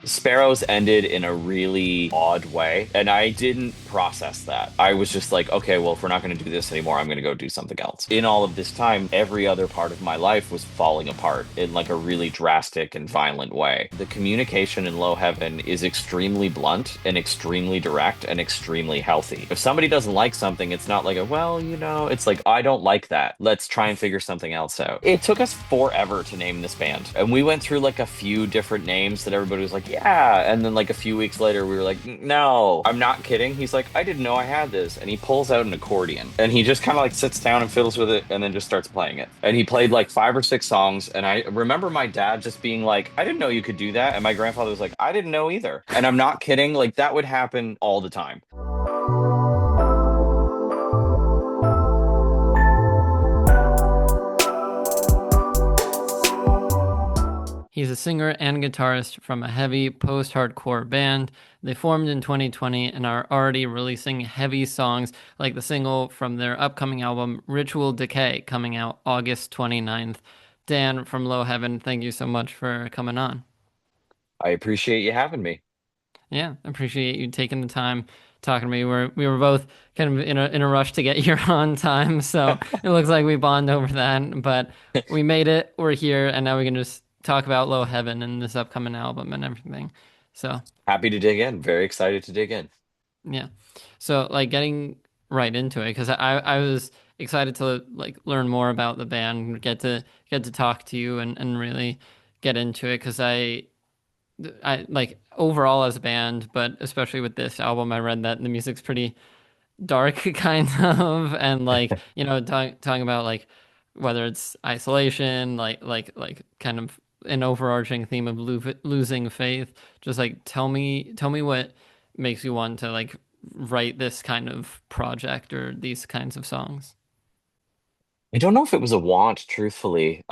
Sparrows ended in a really odd way, and I didn't process that. I was just like, okay, well, if we're not going to do this anymore, I'm going to go do something else. In all of this time, every other part of my life was falling apart in like a really drastic and violent way. The communication in Low Heaven is extremely blunt and extremely direct and extremely healthy. If somebody doesn't like something, it's not like a, well, it's like, I don't like that. Let's try and figure something else out. It took us forever to name this band, and we went through like a few different names that everybody was like, yeah. And then like a few weeks later, we were like, no, I'm not kidding. He's like, I didn't know I had this. And he pulls out an accordion and he just kind of like sits down and fiddles with it and then just starts playing it. And he played like five or six songs. And I remember my dad just being like, I didn't know you could do that. And my grandfather was like, I didn't know either. And I'm not kidding. Like that would happen all the time. He's a singer and guitarist from a heavy post-hardcore band. They formed in 2020 and are already releasing heavy songs like the single from their upcoming album Ritual Decay coming out August 29th. Dan from Low Heaven, thank you so much for coming on. I appreciate you having me. Yeah, appreciate you taking the time talking to me. We were both kind of in a rush to get here on time, so it looks like we bond over that. But we made it. We're here, and now we can just talk about Low Heaven and this upcoming album and everything. So Happy to dig in. Very excited to dig in. yeah, so like getting right into it because I was excited to like learn more about the band, get to talk to you and really get into it because I like overall as a band, but especially with this album, I read that the music's pretty dark, kind of, and like talking about like whether it's isolation, like kind of an overarching theme of losing faith. Just like tell me what makes you want to like write this kind of project or these kinds of songs. I don't know if it was a want, truthfully.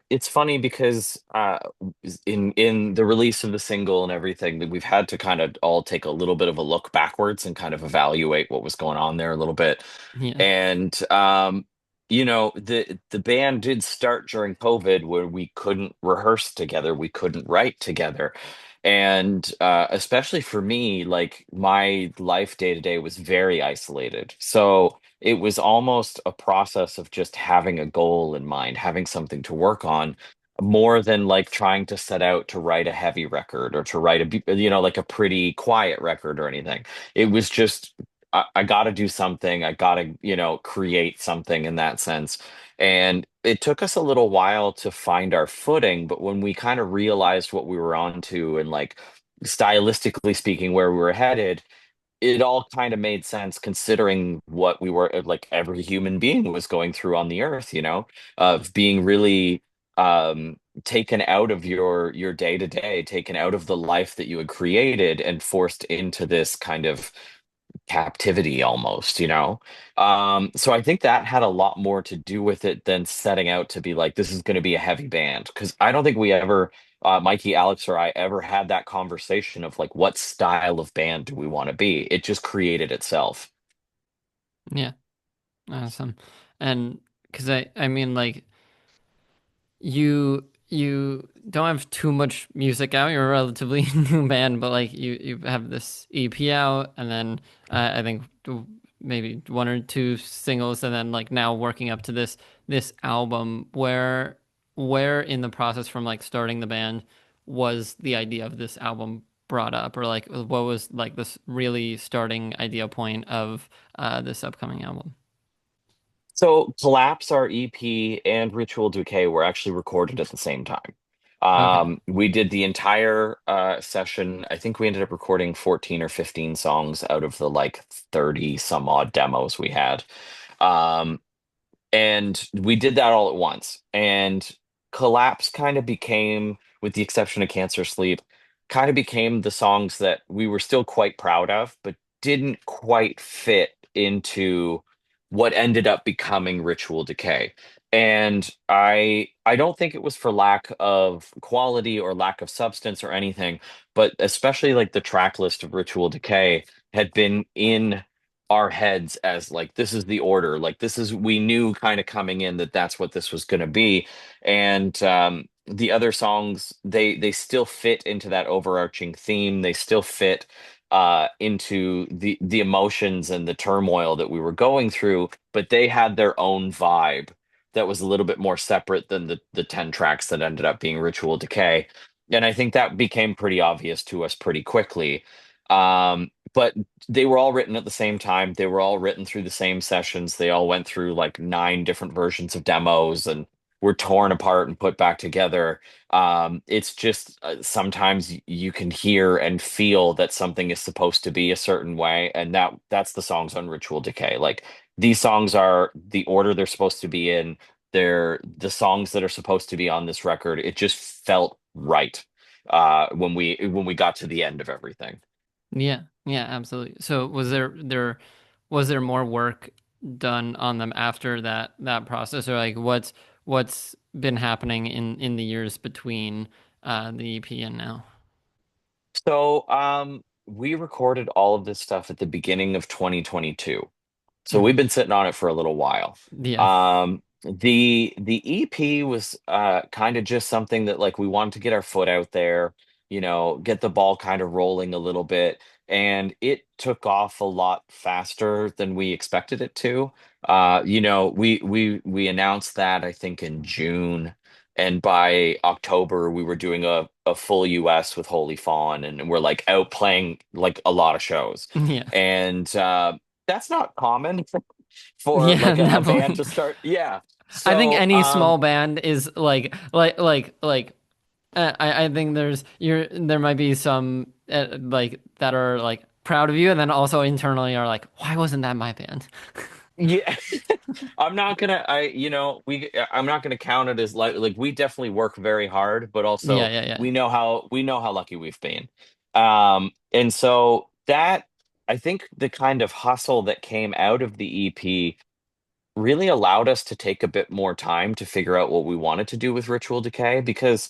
It's funny because in the release of the single and everything, that we've had to kind of all take a little bit of a look backwards and kind of evaluate what was going on there a little bit. Yeah, And the band did start during COVID where we couldn't rehearse together, we couldn't write together. And especially for me, like my life day to day was very isolated. So it was almost a process of just having a goal in mind, having something to work on, more than like trying to set out to write a heavy record or to write like a pretty quiet record or anything. It was just I got to do something. I got to, create something in that sense. And it took us a little while to find our footing, but when we kind of realized what we were onto and like stylistically speaking, where we were headed, it all kind of made sense considering what we were like every human being was going through on the earth, of being really taken out of your day to day, taken out of the life that you had created and forced into this kind of captivity almost, so I think that had a lot more to do with it than setting out to be like this is going to be a heavy band, because I don't think we ever Mikey, Alex, or I ever had that conversation of like what style of band do we want to be. It just created itself. yeah, awesome. And because I mean like you don't have too much music out. You're a relatively new band, but like you have this EP out, and then I think maybe one or two singles, and then like now working up to this album. Where in the process from like starting the band was the idea of this album brought up, or like what was like this really starting idea point of this upcoming album? So Collapse, our EP, and Ritual Decay were actually recorded at the same time. Okay, We did the entire session. I think we ended up recording 14 or 15 songs out of the like 30 some odd demos we had. Um, and we did that all at once. And Collapse kind of became, with the exception of Cancer Sleep, kind of became the songs that we were still quite proud of, but didn't quite fit into what ended up becoming Ritual Decay. And I don't think it was for lack of quality or lack of substance or anything, but especially like the track list of Ritual Decay had been in our heads as like this is the order, like this is we knew kind of coming in that that's what this was going to be. And the other songs, they still fit into that overarching theme. They still fit into the emotions and the turmoil that we were going through, but they had their own vibe that was a little bit more separate than the 10 tracks that ended up being Ritual Decay. And I think that became pretty obvious to us pretty quickly. But they were all written at the same time. They were all written through the same sessions. They all went through like 9 different versions of demos and were torn apart and put back together. It's just sometimes you can hear and feel that something is supposed to be a certain way, and that's the songs on Ritual Decay. Like these songs are the order they're supposed to be in. They're the songs that are supposed to be on this record. It just felt right when we got to the end of everything. Yeah, yeah, absolutely. So was there more work done on them after that process, or like what's been happening in the years between the EP and now? So we recorded all of this stuff at the beginning of 2022. So we've Hmm. been sitting on it for a little while. Yeah. The EP was kind of just something that like we wanted to get our foot out there, get the ball kind of rolling a little bit, and it took off a lot faster than we expected it to. We announced that I think in June, and by October we were doing a full US with Holy Fawn, and we're like out playing like a lot of shows. Yeah. And that's not common for Yeah, like a band definitely. to start. Yeah. I think So, any small band is I think there might be some like that are like proud of you, and then also internally are like, why wasn't that my band? yeah, I'm not gonna count it as like we definitely work very hard, but Yeah, also yeah, yeah, we know how lucky we've been. And so that I think the kind of hustle that came out of the EP really allowed us to take a bit more time to figure out what we wanted to do with Ritual Decay because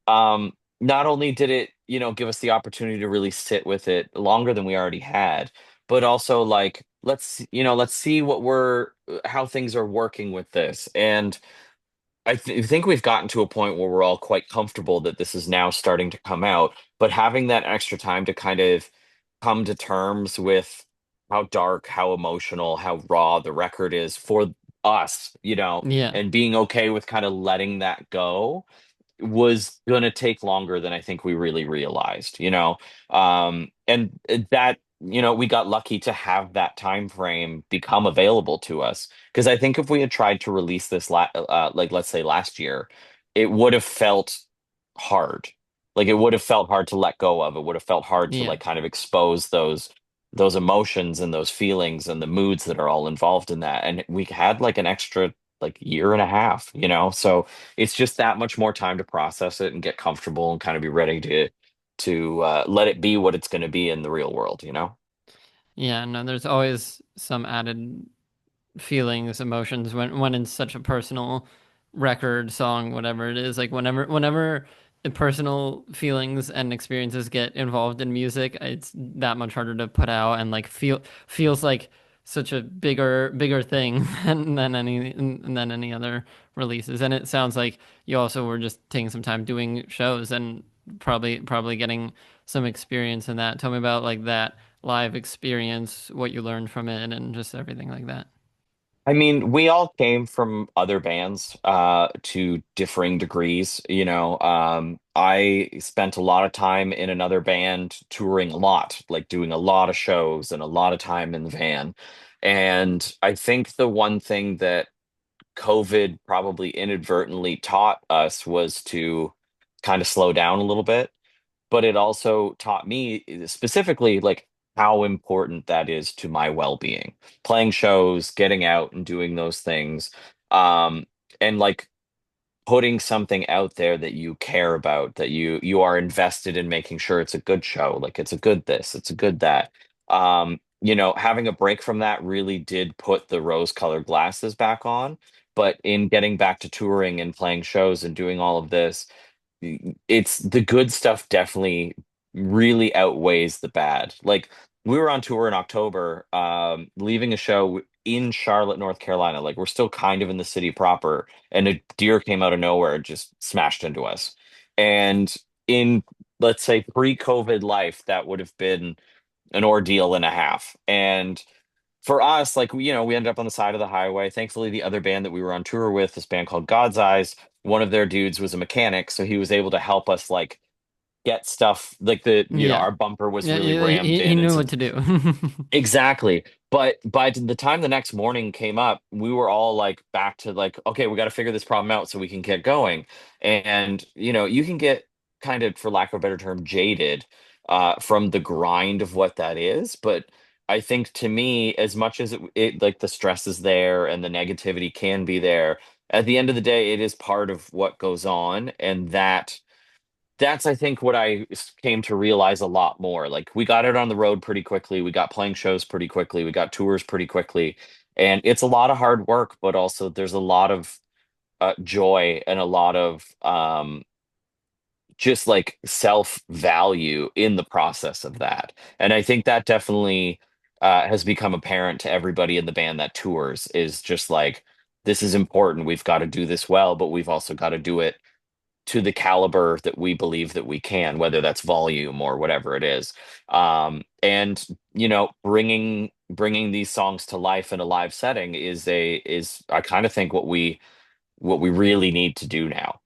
not only did it, give us the opportunity to really sit with it longer than we already had, but also like let's see how things are working with this. And I think we've gotten to a point where we're all quite comfortable that this is now starting to come out, but having that extra time to kind of come to terms with how dark, how emotional, how raw the record is for us, yeah, and being okay with kind of letting that go was going to take longer than I think we really realized, and that, we got lucky to have that time frame become available to us. Because I think if we had tried to release this, like let's say last year, it would have felt hard. Like it would have felt hard to let go of. It would have felt hard to yeah. like kind of expose those emotions and those feelings and the moods that are all involved in that. And we had like an extra like year and a half, so it's just that much more time to process it and get comfortable and kind of be ready to let it be what it's going to be in the real world. Yeah, no, there's always some added feelings, emotions when it's such a personal record, song, whatever it is. Like whenever the personal feelings and experiences get involved in music, it's that much harder to put out and like feels like such a bigger thing than any other releases. And it sounds like you also were just taking some time doing shows and probably getting some experience in that. Tell me about like that live experience, what you learned from it, and just everything like that. I mean, we all came from other bands to differing degrees. I spent a lot of time in another band touring a lot, like doing a lot of shows and a lot of time in the van. And I think the one thing that COVID probably inadvertently taught us was to kind of slow down a little bit, but it also taught me specifically like how important that is to my well-being. Playing shows, getting out and doing those things, and like putting something out there that you care about, that you are invested in making sure it's a good show, like it's a good this, it's a good that. Having a break from that really did put the rose-colored glasses back on. But in getting back to touring and playing shows and doing all of this, it's the good stuff definitely really outweighs the bad. Like we were on tour in October, leaving a show. in Charlotte, North Carolina. Like we're still kind of in the city proper, and a deer came out of nowhere and just smashed into us. And in, let's say, pre-COVID life, that would have been an ordeal and a half. And for us, like we ended up on the side of the highway. Thankfully, the other band that we were on tour with, this band called God's Eyes, one of their dudes was a mechanic, so he was able to help us like get stuff like Yeah. our bumper was Yeah, really yeah, rammed he in and knew some. what to do. Exactly. But by the time the next morning came up, we were all like back to like, okay, we got to figure this problem out so we can get going. And, you can get kind of, for lack of a better term, jaded from the grind of what that is. But I think to me, as much as it like the stress is there and the negativity can be there, at the end of the day, it is part of what goes on. And that's I think what came to realize a lot more. Like we got it on the road pretty quickly, we got playing shows pretty quickly, we got tours pretty quickly, and it's a lot of hard work, but also there's a lot of joy and a lot of just like self value in the process of that. And I think that definitely has become apparent to everybody in the band that tours is just like this is important. We've got to do this well, but we've also got to do it to the caliber that we believe that we can, whether that's volume or whatever it is. And bringing these songs to life in a live setting is I kind of think what we really need to do now,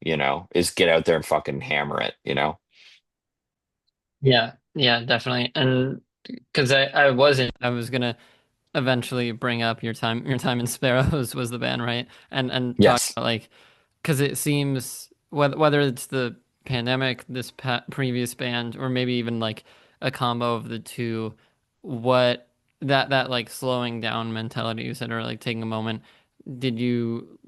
is get out there and fucking hammer it, Yeah, yeah, definitely. And because I was gonna eventually bring up your time in Sparrows was the band, right? And talk Yes. about like because it seems whether it's the pandemic, this previous band, or maybe even like a combo of the two, what that like slowing down mentality you said, or like taking a moment, did you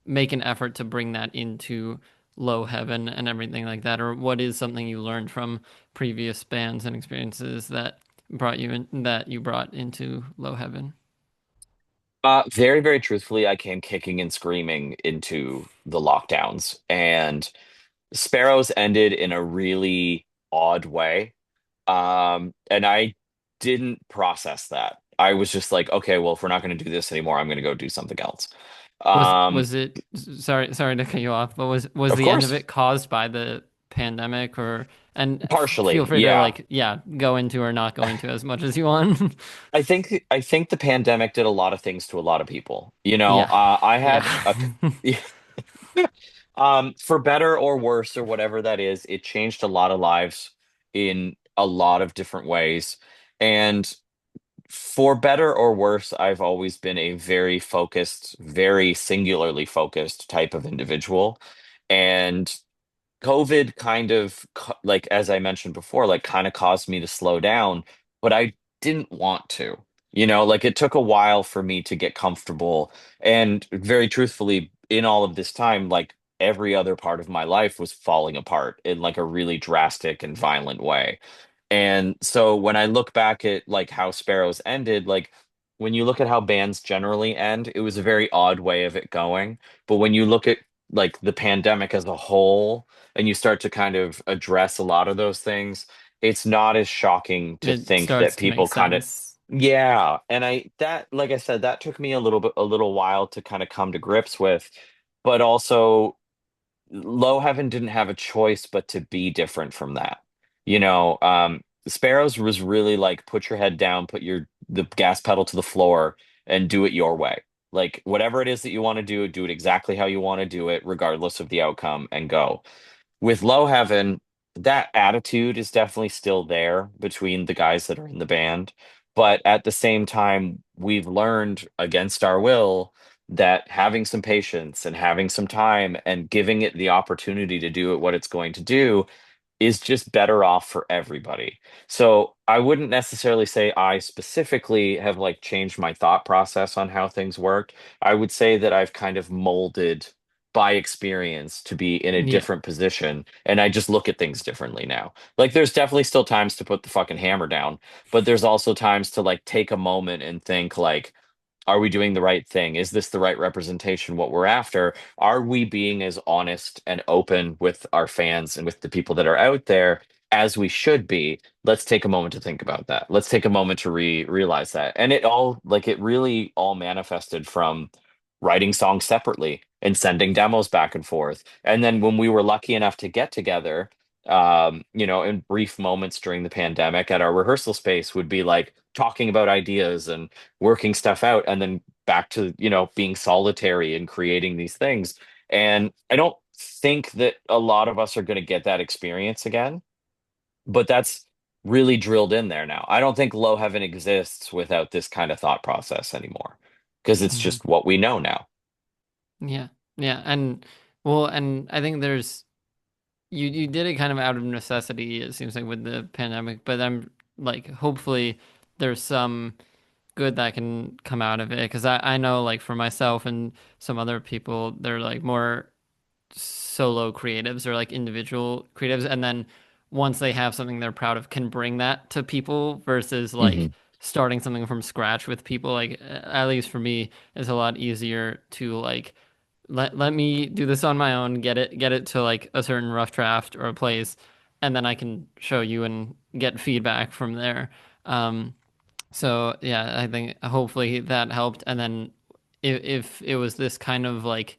make an effort to bring that into low heaven and everything like that, or what is something you learned from previous bands and experiences that you brought into low heaven? Very, very truthfully, I came kicking and screaming into the lockdowns, and Sparrows ended in a really odd way. And I didn't process that. I was just like, okay, well, if we're not going to do this anymore, I'm going to go do something else. Was it sorry to cut you off, but was Of the end of course, it caused by the pandemic, or and feel partially, free to yeah. like yeah go into or not go into as much as you want. I think the pandemic did a lot of things to a lot of people. Yeah. I Yeah. had a for better or worse or whatever that is, it changed a lot of lives in a lot of different ways. And for better or worse, I've always been a very focused, very singularly focused type of individual. And COVID kind of, like, as I mentioned before, like, kind of caused me to slow down, but I didn't want to. Like, it took a while for me to get comfortable. And very truthfully, in all of this time, like, every other part of my life was falling apart in like a really drastic and violent way. And so when I look back at like how Sparrows ended, like when you look at how bands generally end, it was a very odd way of it going. But when you look at like the pandemic as a whole and you start to kind of address a lot of those things, it's not as shocking to It think that starts to make people kind of, sense. yeah. And like I said, that took me a little while to kind of come to grips with. But also, Low Heaven didn't have a choice but to be different from that. Sparrows was really like put your head down, put the gas pedal to the floor and do it your way. Like whatever it is that you want to do it exactly how you want to do it, regardless of the outcome, and go. With Low Heaven, that attitude is definitely still there between the guys that are in the band. But at the same time, we've learned against our will that having some patience and having some time and giving it the opportunity to do it what it's going to do is just better off for everybody. So I wouldn't necessarily say I specifically have like changed my thought process on how things worked. I would say that I've kind of molded by experience to be in a Yeah. different position and I just look at things differently now. Like there's definitely still times to put the fucking hammer down, but there's also times to like take a moment and think like, are we doing the right thing? Is this the right representation, what we're after? Are we being as honest and open with our fans and with the people that are out there? as we should be, let's take a moment to think about that. Let's take a moment to realize that. And it all, like, it really all manifested from writing songs separately and sending demos back and forth. And then when we were lucky enough to get together, in brief moments during the pandemic at our rehearsal space would be like talking about ideas and working stuff out, and then back to, being solitary and creating these things. And I don't think that a lot of us are going to get that experience again, but that's really drilled in there now. I don't think low heaven exists without this kind of thought process anymore because it's Mhm. just what we know now. Yeah. Yeah. And well, and I think there's you did it kind of out of necessity, it seems like with the pandemic, but I'm like hopefully there's some good that can come out of it because I know like for myself and some other people they're like more solo creatives or like individual creatives, and then once they have something they're proud of can bring that to people versus like Hmm. starting something from scratch with people. Like at least for me it's a lot easier to like let me do this on my own, get it to like a certain rough draft or a place, and then I can show you and get feedback from there. So yeah, I think hopefully that helped. And then if it was this kind of like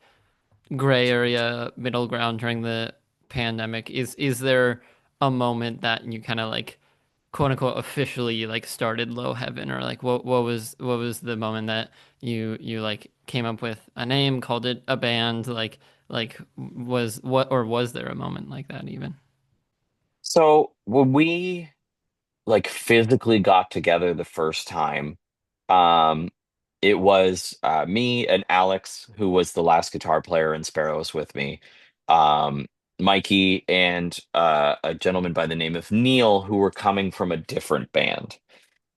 gray area middle ground during the pandemic, is there a moment that you kind of like quote unquote officially like started low heaven, or like what was the moment that you like came up with a name, called it a band, like was what, or was there a moment like that even? So when we like physically got together the first time, um, it was me and Alex, who was the last guitar player in Sparrows with me, um, Mikey, and a gentleman by the name of Neil, who were coming from a different band.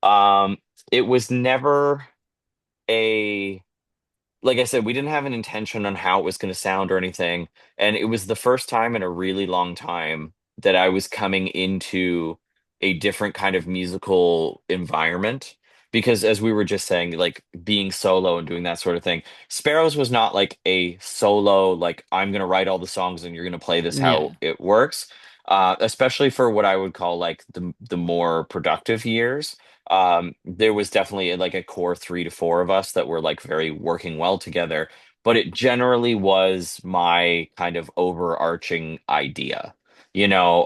Um, it was never a like I said, we didn't have an intention on how it was going to sound or anything. And it was the first time in a really long time that I was coming into a different kind of musical environment. Because as we were just saying, like being solo and doing that sort of thing, Sparrows was not like a solo, like I'm going to write all the songs and you're going to play this how Yeah. it works. Especially for what I would call like the more productive years. There was definitely like a core 3 to 4 of us that were like very working well together, but it generally was my kind of overarching idea.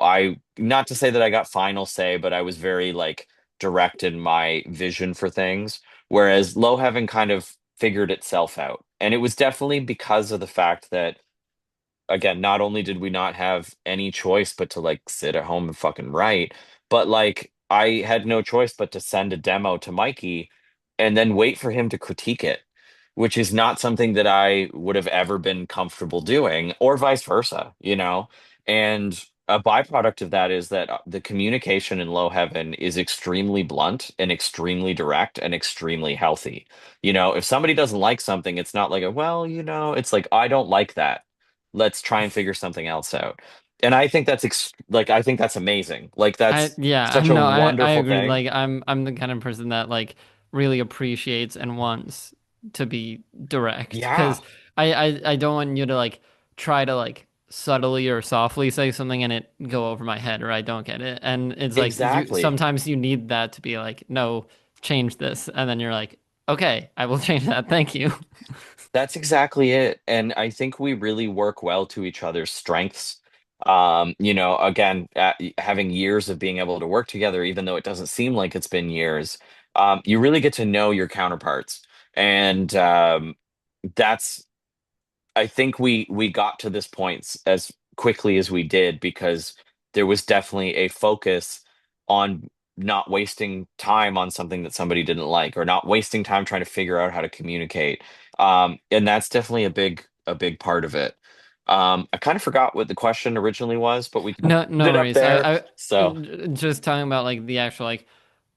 I not to say that I got final say, but I was very like direct in my vision for things, whereas Low Heaven kind of figured itself out. And it was definitely because of the fact that again, not only did we not have any choice but to like sit at home and fucking write, but like I had no choice but to send a demo to Mikey and then wait for him to critique it, which is not something that I would have ever been comfortable doing, or vice versa. And a byproduct of that is that the communication in Low Heaven is extremely blunt and extremely direct and extremely healthy. If somebody doesn't like something, it's not like well, it's like I don't like that, let's try and figure something else out. And I think that's I think that's amazing. Like I that's yeah, such a no, I wonderful agree. thing. Like I'm the kind of person that like really appreciates and wants to be direct Yeah, because I don't want you to like try to like subtly or softly say something and it go over my head or I don't get it. And it's like you exactly. sometimes you need that to be like, no, change this, and then you're like, okay, I will change that. Thank you. That's exactly it. And I think we really work well to each other's strengths. Again, having years of being able to work together, even though it doesn't seem like it's been years, you really get to know your counterparts. And that's I think we got to this point as quickly as we did because there was definitely a focus on not wasting time on something that somebody didn't like, or not wasting time trying to figure out how to communicate. And that's definitely a big part of it. I kind of forgot what the question originally was, but we kind No, of no ended up worries. there. So, Just talking about like the actual like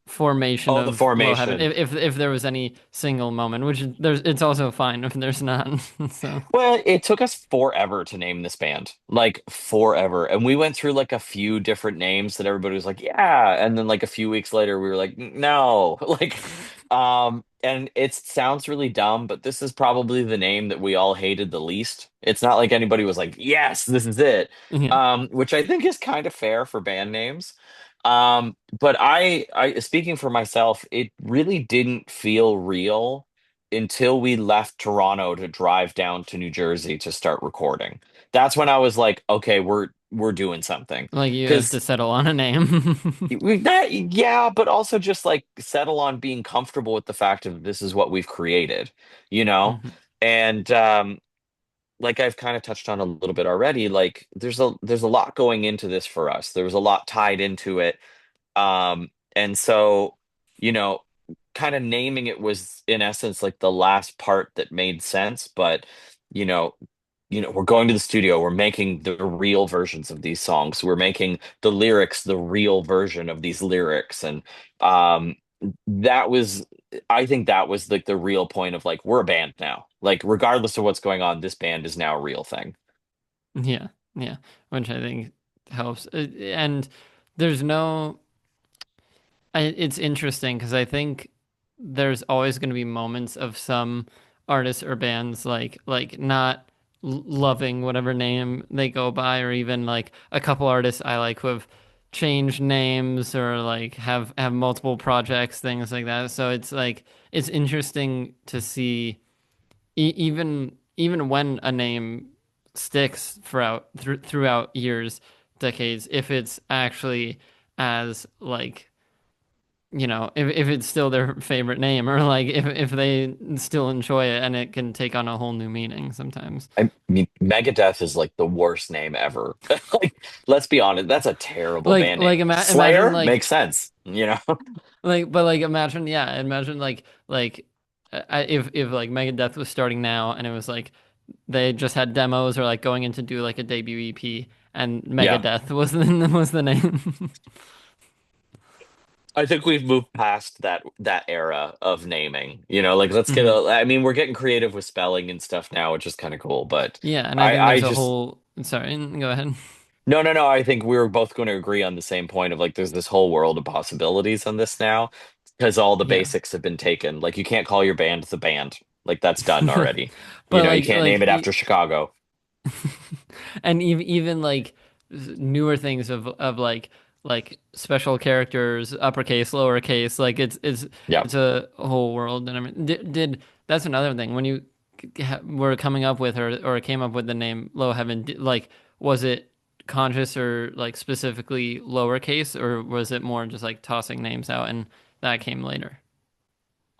formation oh, the of low heaven. formation. If there was any single moment, which there's, it's also fine if there's not. So Well, it took us forever to name this band, like forever. And we went through like a few different names that everybody was like, yeah. And then like a few weeks later, we were like, no, like, and it sounds really dumb, but this is probably the name that we all hated the least. It's not like anybody was like, "Yes, this is it," Yeah. which I think is kind of fair for band names. But speaking for myself, it really didn't feel real until we left Toronto to drive down to New Jersey to start recording. That's when I was like, "Okay, we're doing something." Like you have to Because settle on a name. that, yeah, but also just like settle on being comfortable with the fact of this is what we've created, you know? Mhm. And like I've kind of touched on a little bit already, like there's a lot going into this for us. There was a lot tied into it. And so, you know, kind of naming it was in essence like the last part that made sense, but you know, we're going to the studio, we're making the real versions of these songs. We're making the lyrics the real version of these lyrics. And um that was I think that was like the real point of like we're a band now. Like regardless of what's going on, this band is now a real thing. Yeah, yeah, which I think helps. And there's no, it's interesting because I think there's always going to be moments of some artists or bands like not loving whatever name they go by, or even like a couple artists I like who have changed names or like have multiple projects, things like that. So it's like it's interesting to see even when a name sticks throughout years, decades, if it's actually as like if it's still their favorite name, or like if they still enjoy it and it can take on a whole new meaning sometimes. I mean, Megadeth is like the worst name ever. Like, let's be honest, that's a terrible band name. Imagine Slayer makes sense, you know? but like imagine, yeah, imagine like if like Megadeth was starting now and it was like they just had demos or like going in to do like a debut EP and Yeah. Megadeth was was the name. I think we've moved past that era of naming. Like let's get Mhm. a I mean, we're getting creative with spelling and stuff now, which is kind of cool, but Yeah, and I I think I there's a just whole, sorry, go ahead. no, no, no, I think we were both going to agree on the same point of like there's this whole world of possibilities on this now because all the Yeah. basics have been taken. Like you can't call your band the band. Like that's done already. But You can't name it after Chicago. and even like newer things of like special characters, uppercase, lowercase, like Yeah. it's a whole world. And I mean, did that's another thing when you were coming up with or came up with the name Low Heaven, like was it conscious or like specifically lowercase, or was it more just like tossing names out and that came later?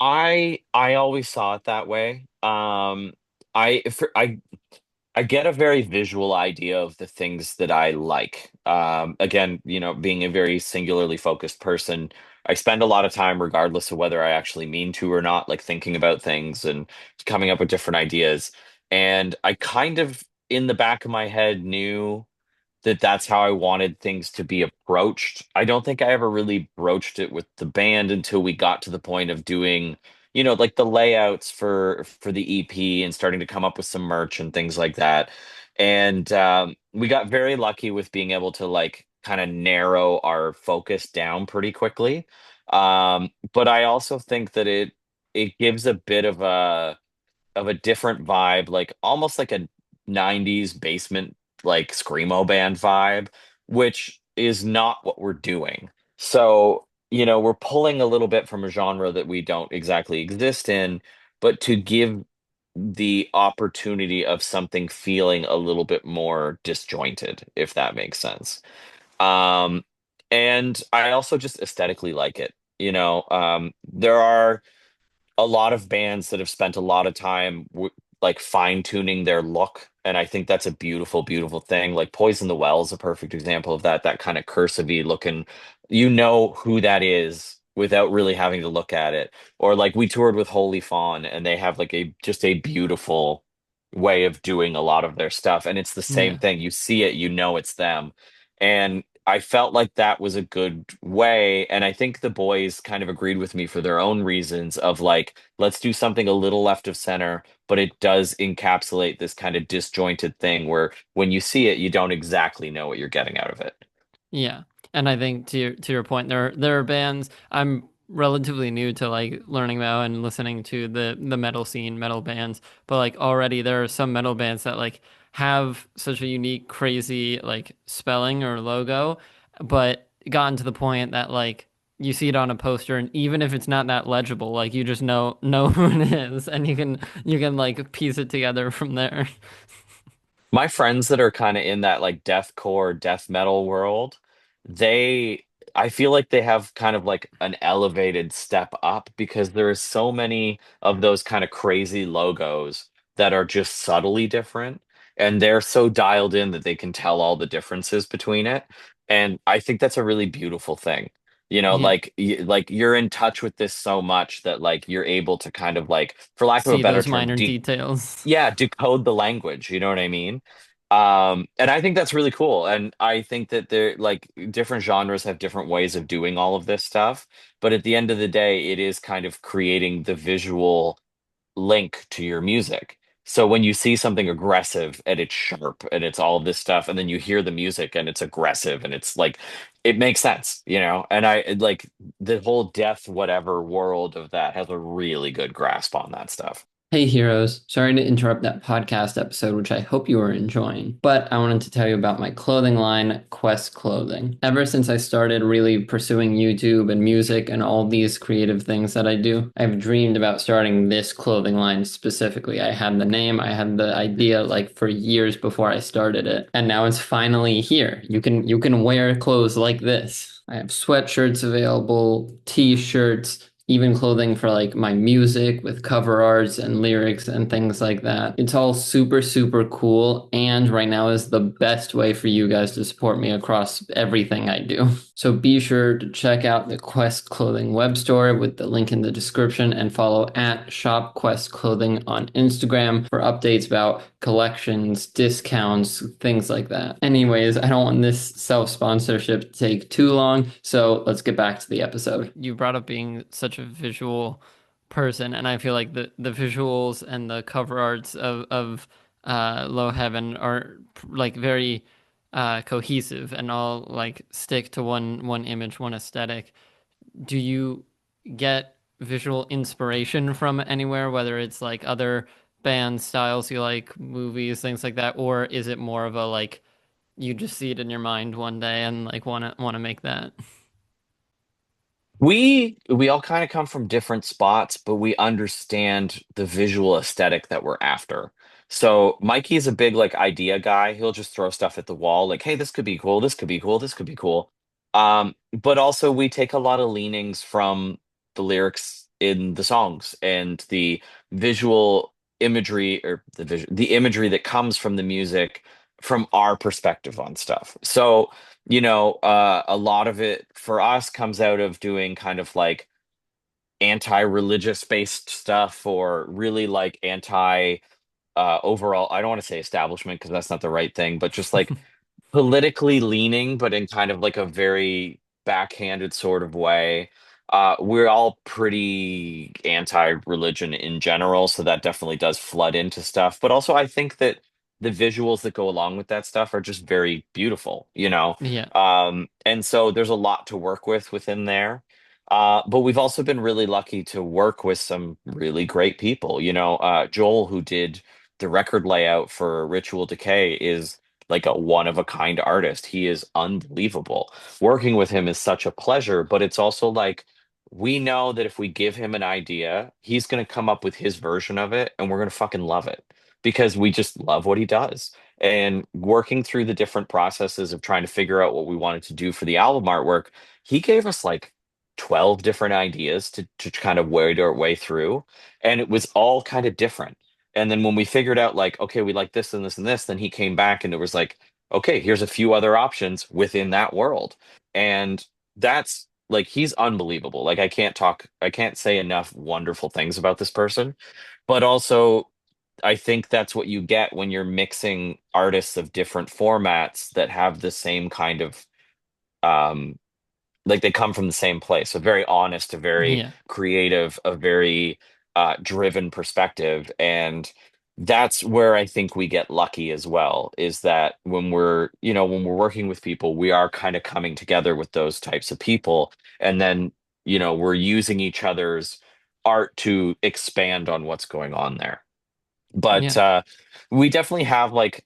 I always saw it that way. I for, I get a very visual idea of the things that I like. Again, being a very singularly focused person, I spend a lot of time, regardless of whether I actually mean to or not, like thinking about things and coming up with different ideas. And I kind of, in the back of my head, knew that that's how I wanted things to be approached. I don't think I ever really broached it with the band until we got to the point of doing, like the layouts for the EP and starting to come up with some merch and things like that. And we got very lucky with being able to like kind of narrow our focus down pretty quickly. But I also think that it gives a bit of a different vibe, like almost like a 90s basement like screamo band vibe, which is not what we're doing. So, we're pulling a little bit from a genre that we don't exactly exist in, but to give the opportunity of something feeling a little bit more disjointed, if that makes sense. Um, and I also just aesthetically like it. There are a lot of bands that have spent a lot of time like fine tuning their look, and I think that's a beautiful, beautiful thing. Like Poison the Well is a perfect example of that. That kind of cursive-y looking, you know who that is without really having to look at it. Or like we toured with Holy Fawn, and they have like a just a beautiful way of doing a lot of their stuff, and it's the same Yeah. thing. You see it, you know it's them, and I felt like that was a good way. And I think the boys kind of agreed with me for their own reasons of like, let's do something a little left of center, but it does encapsulate this kind of disjointed thing where when you see it, you don't exactly know what you're getting out of it. Yeah. And I think to your point, there are bands. I'm relatively new to like learning about and listening to the metal scene, metal bands, but like already there are some metal bands that like have such a unique, crazy like spelling or logo, but gotten to the point that like you see it on a poster and even if it's not that legible, like you just know who it is and you can like piece it together from there. My friends that are kind of in that like deathcore, death metal world, they, I feel like they have kind of like an elevated step up because there are so many of those kind of crazy logos that are just subtly different. And they're so dialed in that they can tell all the differences between it. And I think that's a really beautiful thing. Yeah. Like you're in touch with this so much that like you're able to kind of like, for lack of a See better those term, minor details. yeah, decode the language, you know what I mean? And I think that's really cool. And I think that they're like different genres have different ways of doing all of this stuff. But at the end of the day, it is kind of creating the visual link to your music. So when you see something aggressive and it's sharp and it's all of this stuff, and then you hear the music and it's aggressive and it's like it makes sense, you know? And I like the whole death whatever world of that has a really good grasp on that stuff. Hey heroes, sorry to interrupt that podcast episode, which I hope you are enjoying, but I wanted to tell you about my clothing line, Quest Clothing. Ever since I started really pursuing YouTube and music and all these creative things that I do, I've dreamed about starting this clothing line specifically. I had the name, I had the idea like for years before I started it, and now it's finally here. You can wear clothes like this. I have sweatshirts available, t-shirts, even clothing for like my music with cover arts and lyrics and things like that. It's all super, super cool. And right now is the best way for you guys to support me across everything I do. So be sure to check out the Quest Clothing web store with the link in the description and follow at Shop Quest Clothing on Instagram for updates about collections, discounts, things like that. Anyways, I don't want this self-sponsorship to take too long, so let's get back to the episode. You brought up being such a visual person, and I feel like the visuals and the cover arts of Low Heaven are like very cohesive and all like stick to one image, one aesthetic. Do you get visual inspiration from anywhere, whether it's like other band styles you like, movies, things like that, or is it more of a like you just see it in your mind one day and like wanna make that? We all kind of come from different spots, but we understand the visual aesthetic that we're after. So Mikey's a big like idea guy. He'll just throw stuff at the wall, like, hey, this could be cool, this could be cool, this could be cool. But also we take a lot of leanings from the lyrics in the songs and the visual imagery or the imagery that comes from the music from our perspective on stuff. So a lot of it for us comes out of doing kind of like anti-religious based stuff or really like anti overall, I don't want to say establishment because that's not the right thing, but just like politically leaning, but in kind of like a very backhanded sort of way. We're all pretty anti-religion in general, so that definitely does flood into stuff. But also, I think that the visuals that go along with that stuff are just very beautiful, you know? Yeah. And so there's a lot to work with within there. But we've also been really lucky to work with some really great people. Joel, who did the record layout for Ritual Decay, is like a one of a kind artist. He is unbelievable. Working with him is such a pleasure, but it's also like we know that if we give him an idea, he's going to come up with his version of it and we're going to fucking love it because we just love what he does. And working through the different processes of trying to figure out what we wanted to do for the album artwork, he gave us like 12 different ideas to kind of wade our way through. And it was all kind of different. And then when we figured out like, okay, we like this and this and this, then he came back and it was like, okay, here's a few other options within that world. And that's like he's unbelievable. Like I can't say enough wonderful things about this person. But also I think that's what you get when you're mixing artists of different formats that have the same kind of um like they come from the same place. A very honest, a very Yeah. creative, a very driven perspective. And that's where I think we get lucky as well, is that when we're working with people, we are kind of coming together with those types of people. And then, we're using each other's art to expand on what's going on there. But Yeah. we definitely have like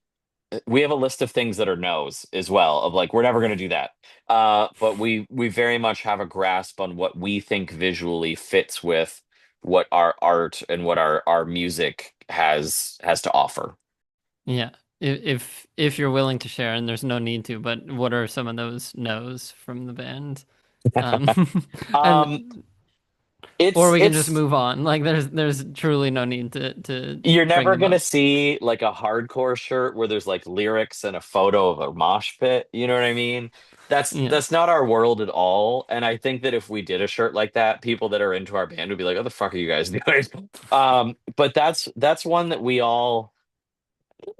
we have a list of things that are no's as well, of like we're never going to do that. But we very much have a grasp on what we think visually fits with what our art and what our music has to offer. Yeah. If you're willing to share, and there's no need to, but what are some of those no's from the band? Um, Um, and or it's we can just it's move on. Like there's truly no need to You're bring never them gonna up. see like a hardcore shirt where there's like lyrics and a photo of a mosh pit. You know what I mean? That's Yeah. that's not our world at all. And I think that if we did a shirt like that, people that are into our band would be like, "What the fuck are you guys doing?" But that's one that we all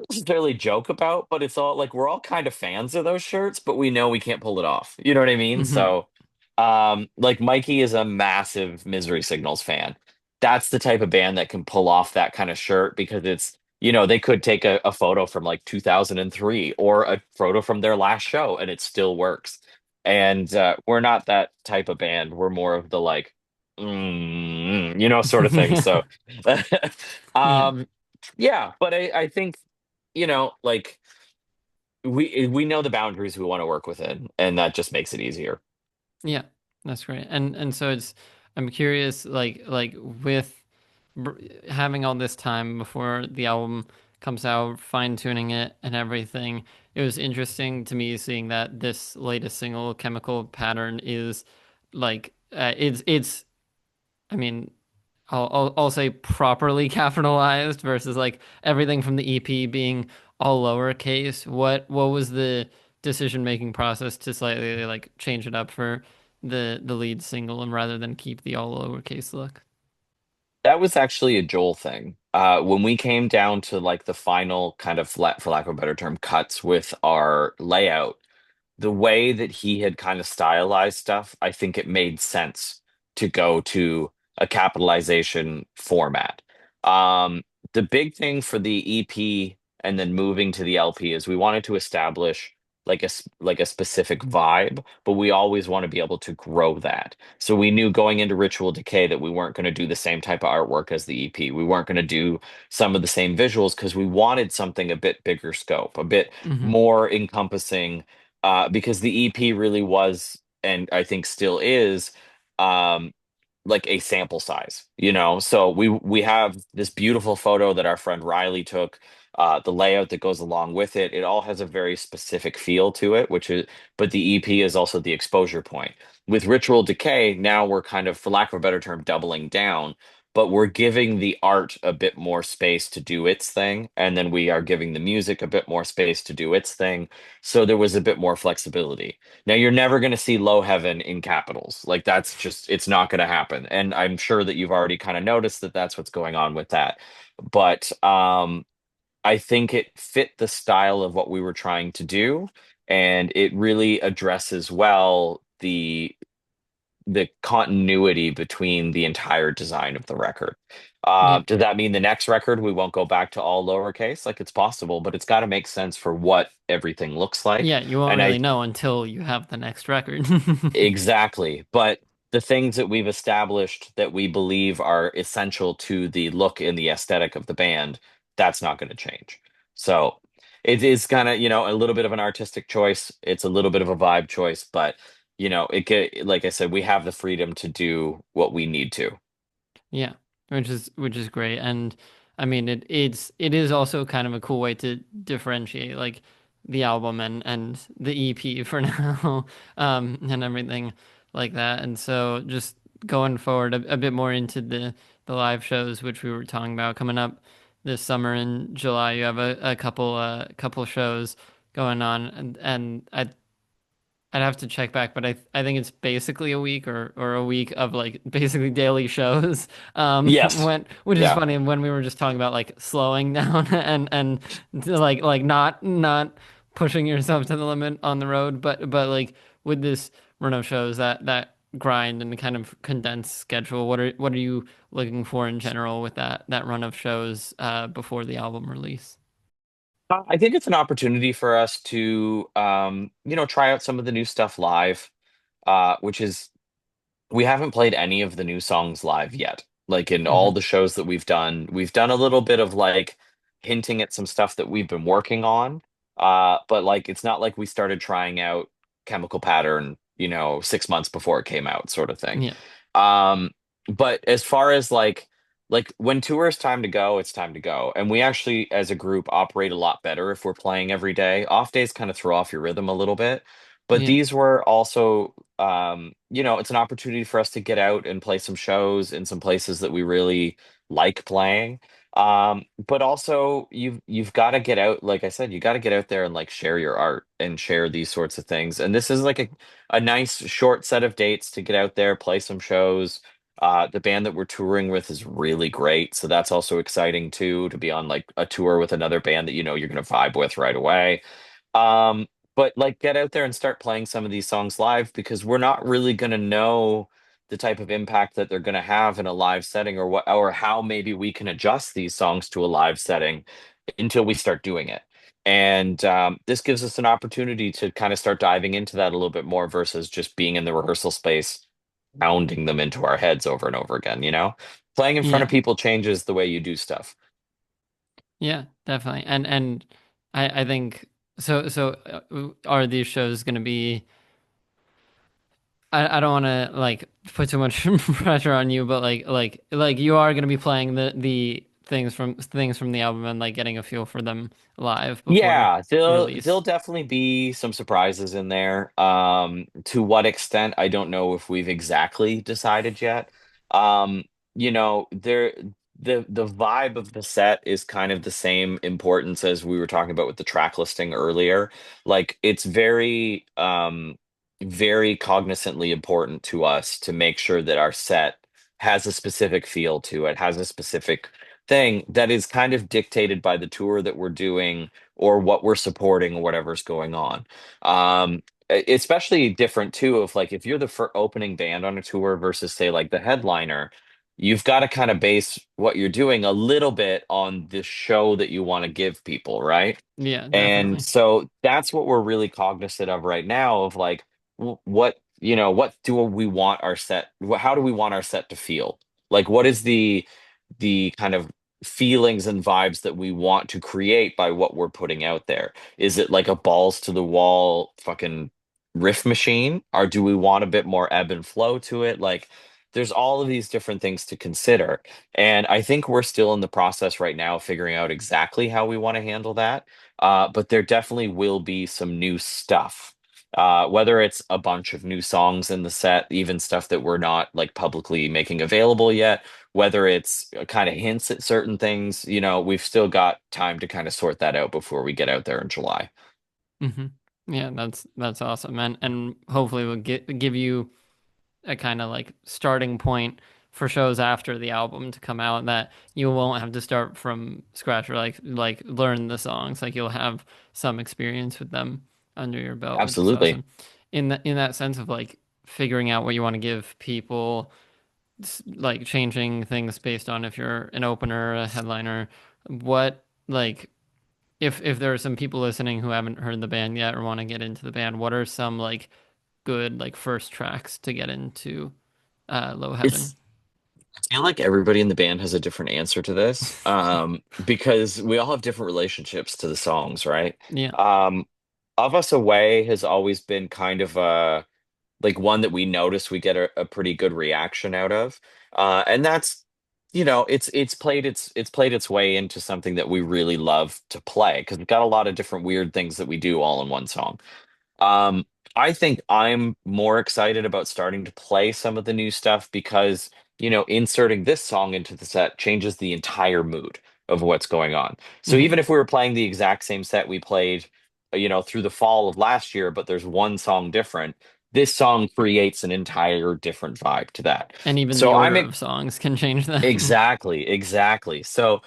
necessarily joke about, but it's all like we're all kind of fans of those shirts, but we know we can't pull it off. You know what I mean? Hmm. So, like Mikey is a massive Misery Signals fan. That's the type of band that can pull off that kind of shirt because they could take a photo from like 2003 or a photo from their last show and it still works. And we're not that type of band. We're more of the like, sort of thing. Yeah. So, Yeah. um, yeah, but I think like we know the boundaries we want to work within, and that just makes it easier. Yeah. That's great. And so I'm curious, like with br- having all this time before the album comes out, fine tuning it and everything. It was interesting to me seeing that this latest single, Chemical Pattern, is like it's. I mean, I'll say properly capitalized versus like everything from the EP being all lowercase. What was the decision making process to slightly like change it up for the lead single and rather than keep the all lowercase look? That was actually a Joel thing. When we came down to like the final kind of, for lack of a better term, cuts with our layout, the way that he had kind of stylized stuff, I think it made sense to go to a capitalization format. Um, the big thing for the EP and then moving to the LP is we wanted to establish like a specific vibe, but we always want to be able to grow that. So we knew going into Ritual Decay that we weren't going to do the same type of artwork as the EP. We weren't going to do some of the same visuals because we wanted something a bit bigger scope, a bit Hmm. more encompassing because the EP really was, and I think still is, um, like a sample size, So we have this beautiful photo that our friend Riley took, the layout that goes along with it. It all has a very specific feel to it, but the EP is also the exposure point. With Ritual Decay, now we're kind of, for lack of a better term, doubling down. But we're giving the art a bit more space to do its thing, and then we are giving the music a bit more space to do its thing. So there was a bit more flexibility. Now you're never going to see low heaven in capitals. Like that's just it's not going to happen. And I'm sure that you've already kind of noticed that that's what's going on with that. But I think it fit the style of what we were trying to do, and it really addresses well the continuity between the entire design of the record. Yeah. Does that mean the next record we won't go back to all lowercase? Like it's possible, but it's got to make sense for what everything looks like. Yeah, you won't And really I know until you have the next record. Exactly. But the things that we've established that we believe are essential to the look and the aesthetic of the band, that's not going to change. So it is kind of, a little bit of an artistic choice. It's a little bit of a vibe choice, but like I said, we have the freedom to do what we need to. Yeah, which is great, and I mean it is also kind of a cool way to differentiate like the album and the EP for now, and everything like that. And so just going forward a bit more into the live shows, which we were talking about coming up this summer in July. You have a couple shows going on, and I'd have to check back, but I think it's basically a week or a week of like basically daily shows. Yes. When which is Yeah. funny when we were just talking about like slowing down and like not pushing yourself to the limit on the road, but like with this run of shows that grind and kind of condensed schedule, what are you looking for in general with that run of shows before the album release? I think it's an opportunity for us to, try out some of the new stuff live, which is we haven't played any of the new songs live yet. Like in all Hmm. the shows that we've done a little bit of like hinting at some stuff that we've been working on. But like it's not like we started trying out Chemical Pattern, 6 months before it came out, sort of thing. Yeah. Um, but as far as like when tour is time to go, it's time to go. And we actually, as a group, operate a lot better if we're playing every day. Off days kind of throw off your rhythm a little bit. But Yeah. these were also, it's an opportunity for us to get out and play some shows in some places that we really like playing. But also you've got to get out, like I said, you got to get out there and like share your art and share these sorts of things. And this is like a nice short set of dates to get out there, play some shows. The band that we're touring with is really great, so that's also exciting too, to be on like a tour with another band that you know you're gonna vibe with right away. Um, but like get out there and start playing some of these songs live because we're not really gonna know the type of impact that they're gonna have in a live setting or what or how maybe we can adjust these songs to a live setting until we start doing it. And this gives us an opportunity to kind of start diving into that a little bit more versus just being in the rehearsal space, pounding them into our heads over and over again, you know? Playing in front of Yeah. people changes the way you do stuff. Yeah, definitely. And I think so. Are these shows going to be? I don't want to like put too much pressure on you, but like you are going to be playing the things from the album and like getting a feel for them live before Yeah, there'll release. definitely be some surprises in there. To what extent, I don't know if we've exactly decided yet. There the vibe of the set is kind of the same importance as we were talking about with the track listing earlier. Like it's very cognizantly important to us to make sure that our set has a specific feel to it, has a specific thing that is kind of dictated by the tour that we're doing or what we're supporting or whatever's going on. Especially different too of like if you're the opening band on a tour versus say like the headliner, you've got to kind of base what you're doing a little bit on the show that you want to give people, right? Yeah, And definitely. so that's what we're really cognizant of right now of like what do we want our set how do we want our set to feel? Like what is the kind of feelings and vibes that we want to create by what we're putting out there? Is it like a balls to the wall fucking riff machine? Or do we want a bit more ebb and flow to it? Like there's all of these different things to consider. And I think we're still in the process right now of figuring out exactly how we want to handle that. But there definitely will be some new stuff. Whether it's a bunch of new songs in the set, even stuff that we're not like publicly making available yet, whether it's kind of hints at certain things, we've still got time to kind of sort that out before we get out there in July. Hmm. Yeah, that's awesome. And hopefully we'll give you a kind of like starting point for shows after the album to come out that you won't have to start from scratch or like learn the songs. Like you'll have some experience with them under your belt, which is Absolutely. awesome. In that sense of like figuring out what you want to give people, like changing things based on if you're an opener, a headliner, what like if there are some people listening who haven't heard the band yet or want to get into the band, what are some like good like first tracks to get into Low Heaven? It's I feel like everybody in the band has a different answer to this, because we all have different relationships to the songs, right? Yeah. Um, of Us Away has always been kind of like one that we notice we get a pretty good reaction out of. And that's, it's played its way into something that we really love to play because we've got a lot of different weird things that we do all in one song. Um, I think I'm more excited about starting to play some of the new stuff because, inserting this song into the set changes the entire mood of what's going on. So Hmm. even if we were playing the exact same set we played, through the fall of last year, but there's one song different, this song creates an entire different vibe to that. And even the So order of songs can change that. exactly. So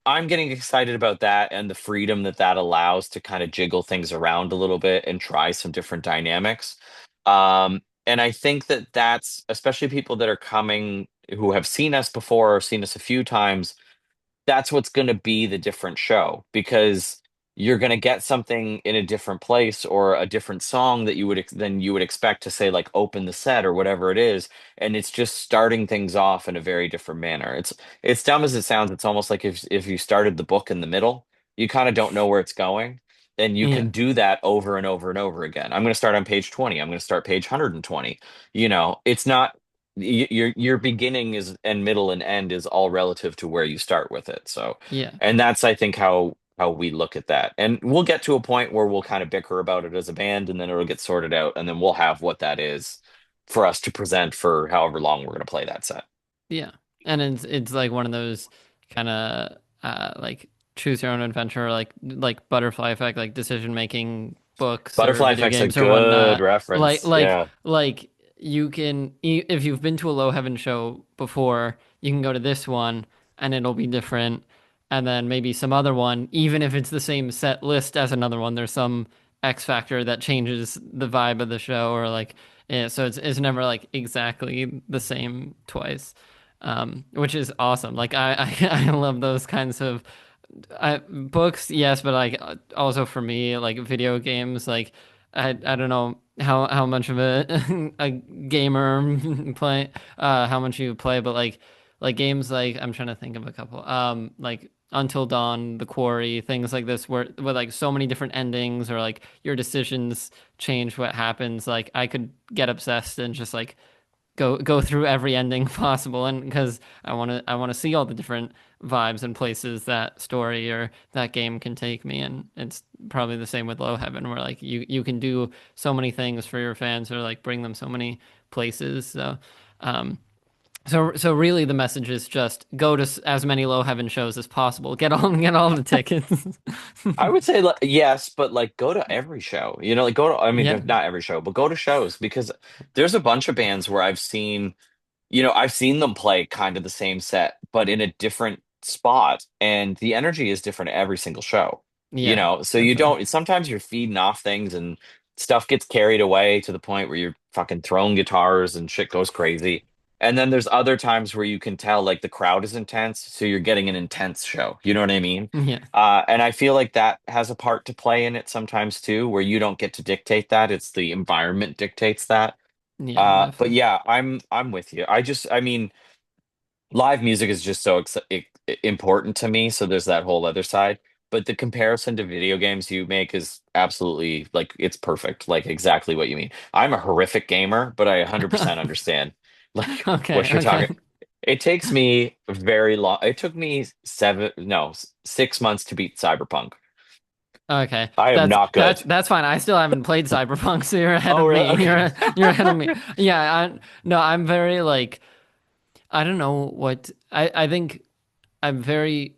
I'm getting excited about that and the freedom that that allows to kind of jiggle things around a little bit and try some different dynamics. And I think that that's especially people that are coming who have seen us before or seen us a few times, that's what's going to be the different show because you're going to get something in a different place or a different song that than you would expect to say like open the set or whatever it is, and it's just starting things off in a very different manner. It's dumb as it sounds. It's almost like if you started the book in the middle, you kind of don't know where it's going, and you Yeah, can do that over and over and over again. I'm going to start on page 20. I'm going to start page 120. It's not your beginning is and middle and end is all relative to where you start with it. So, yeah, and that's I think how we look at that. And we'll get to a point where we'll kind of bicker about it as a band, and then it'll get sorted out, and then we'll have what that is for us to present for however long we're going to play that set. yeah. And it's like one of those kind of like choose your own adventure, like butterfly effect, like decision making books or Butterfly video Effect's a games or good whatnot. Like reference. like Yeah. like you can if you've been to a low heaven show before, you can go to this one and it'll be different. And then maybe some other one, even if it's the same set list as another one, there's some X factor that changes the vibe of the show or like yeah, so it's never like exactly the same twice, which is awesome. Like I love those kinds of books, yes, but like also for me, like video games, like I don't know how much of a gamer play, how much you play, but like games like I'm trying to think of a couple, like Until Dawn, The Quarry, things like this, where with like so many different endings or like your decisions change what happens. Like I could get obsessed and just like go through every ending possible, and because I want to see all the different vibes and places that story or that game can take me. And it's probably the same with Low Heaven, where like you can do so many things for your fans or like bring them so many places. Um so really the message is just go to as many Low Heaven shows as possible, get all the tickets. I would say yes, but like go to every show. Like go to, I mean, Yeah, not every show, but go to shows because there's a bunch of bands where I've seen them play kind of the same set, but in a different spot, and the energy is different every single show. yeah, So you definitely. don't, sometimes you're feeding off things and stuff gets carried away to the point where you're fucking throwing guitars and shit goes crazy. And then there's other times where you can tell like the crowd is intense, so you're getting an intense show. You know what I mean? Yeah, And I feel like that has a part to play in it sometimes too, where you don't get to dictate that. It's the environment dictates that. yeah, But definitely. yeah, I'm with you. I mean, live music is just so important to me. So there's that whole other side. But the comparison to video games you make is absolutely like it's perfect, like exactly what you mean. I'm a horrific gamer, but I 100% understand like Okay, what you're okay. talking. It takes me very long. It took me no, 6 months to beat Cyberpunk. Okay, I am that's not that's good. that's fine. I still haven't played Cyberpunk, so you're ahead Oh, of really? me. Okay. You're ahead of me. Yeah, no, I'm very like I don't know what I think I'm very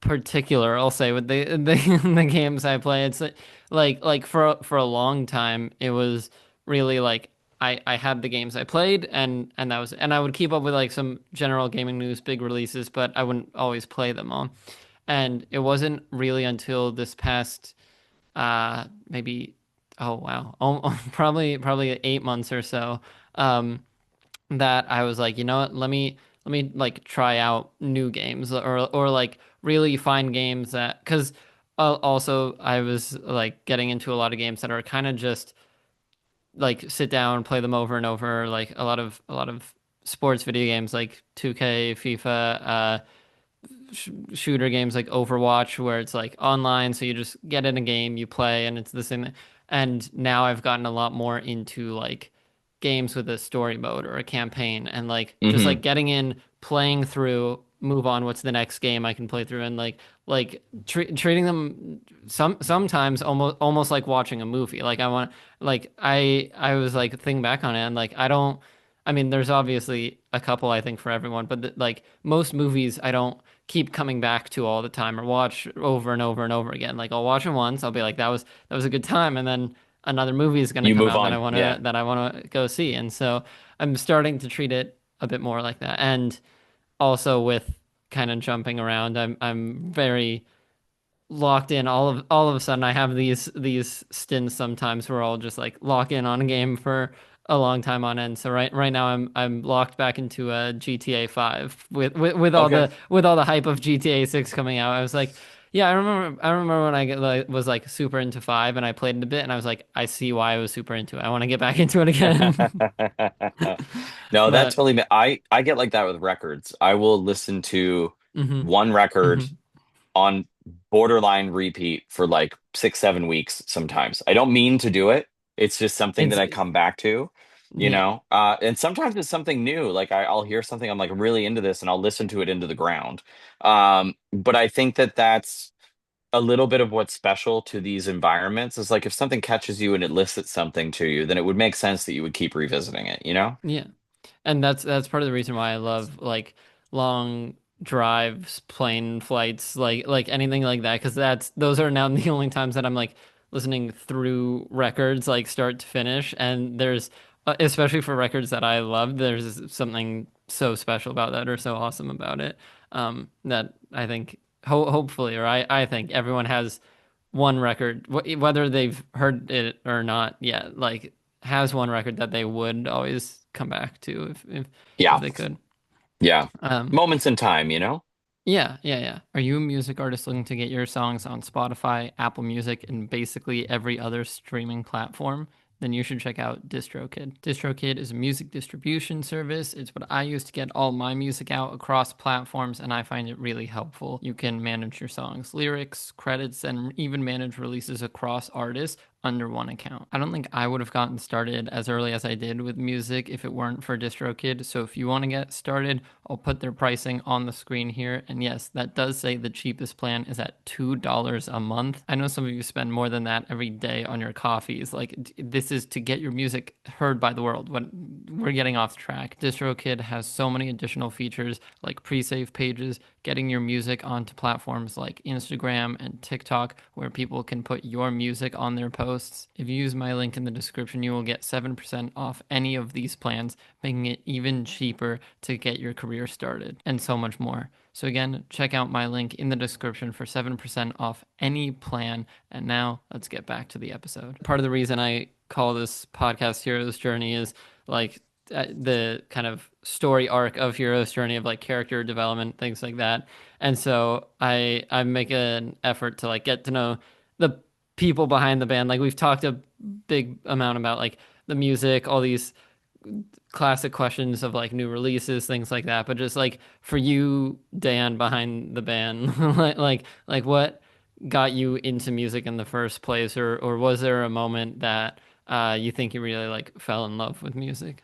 particular, I'll say, with the games I play. It's like for a long time it was really like I had the games I played and that was and I would keep up with like some general gaming news, big releases, but I wouldn't always play them all. And it wasn't really until this past maybe oh wow probably 8 months or so that I was like, you know what, let me like try out new games or like really find games that because also I was like getting into a lot of games that are kind of just like sit down play them over and over, like a lot of sports video games like 2K, FIFA, shooter games like Overwatch, where it's like online, so you just get in a game, you play, and it's the same. And now I've gotten a lot more into like games with a story mode or a campaign, and like just Hmm. like getting in, playing through, move on. What's the next game I can play through, and like treating them sometimes almost like watching a movie. Like I want like I was like thinking back on it, and like I don't. I mean, there's obviously a couple I think for everyone, but like most movies, I don't keep coming back to all the time or watch over and over and over again. Like I'll watch it once, I'll be like, that was a good time, and then another movie is going to You come move out on. Yeah. that I want to go see. And so I'm starting to treat it a bit more like that. And also with kind of jumping around, I'm very locked in. All of a sudden I have these stints sometimes where I'll just like lock in on a game for a long time on end. So right now I'm locked back into a GTA 5 with all Okay. the hype of GTA 6 coming out. I was like, Yeah, I remember when was like super into Five and I played it a bit and I was like, I see why I was super into it. I want to get back into it again. No, that But totally I get like that with records. I will listen to hmm one record hmm on borderline repeat for like 6, 7 weeks sometimes. I don't mean to do it. It's just something that It's I come back to, you yeah. know? And sometimes it's something new. Like I'll hear something, I'm like really into this and I'll listen to it into the ground. But I think that that's a little bit of what's special to these environments is like if something catches you and it elicits something to you, then it would make sense that you would keep revisiting it, you know? Yeah. And that's part of the reason why I love like long drives, plane flights, like anything like that, because that's those are now the only times that I'm like listening through records like start to finish. And there's especially for records that I love, there's something so special about that or so awesome about it. That I think hopefully, or I think everyone has one record, whether they've heard it or not yet, like has one record that they would always come back to if Yeah. they could. Yeah. Um, Moments in time, you know? yeah, yeah, yeah. Are you a music artist looking to get your songs on Spotify, Apple Music, and basically every other streaming platform? Then you should check out DistroKid. DistroKid is a music distribution service. It's what I use to get all my music out across platforms, and I find it really helpful. You can manage your songs, lyrics, credits, and even manage releases across artists under one account. I don't think I would have gotten started as early as I did with music if it weren't for DistroKid. So if you want to get started, I'll put their pricing on the screen here. And yes, that does say the cheapest plan is at $2 a month. I know some of you spend more than that every day on your coffees. Like this is to get your music heard by the world. When we're getting off track, DistroKid has so many additional features like pre-save pages, getting your music onto platforms like Instagram and TikTok, where people can put your music on their posts. If you use my link in the description, you will get 7% off any of these plans, making it even cheaper to get your career started, and so much more. So, again, check out my link in the description for 7% off any plan. And now let's get back to the episode. Part of the reason I call this podcast Hero's Journey is like the kind of story arc of Hero's Journey of like character development, things like that. And so I make an effort to like get to know the people behind the band. Like we've talked a big amount about like the music, all these classic questions of like new releases, things like that. But just like for you, Dan, behind the band, like what got you into music in the first place, or was there a moment that you think you really like fell in love with music?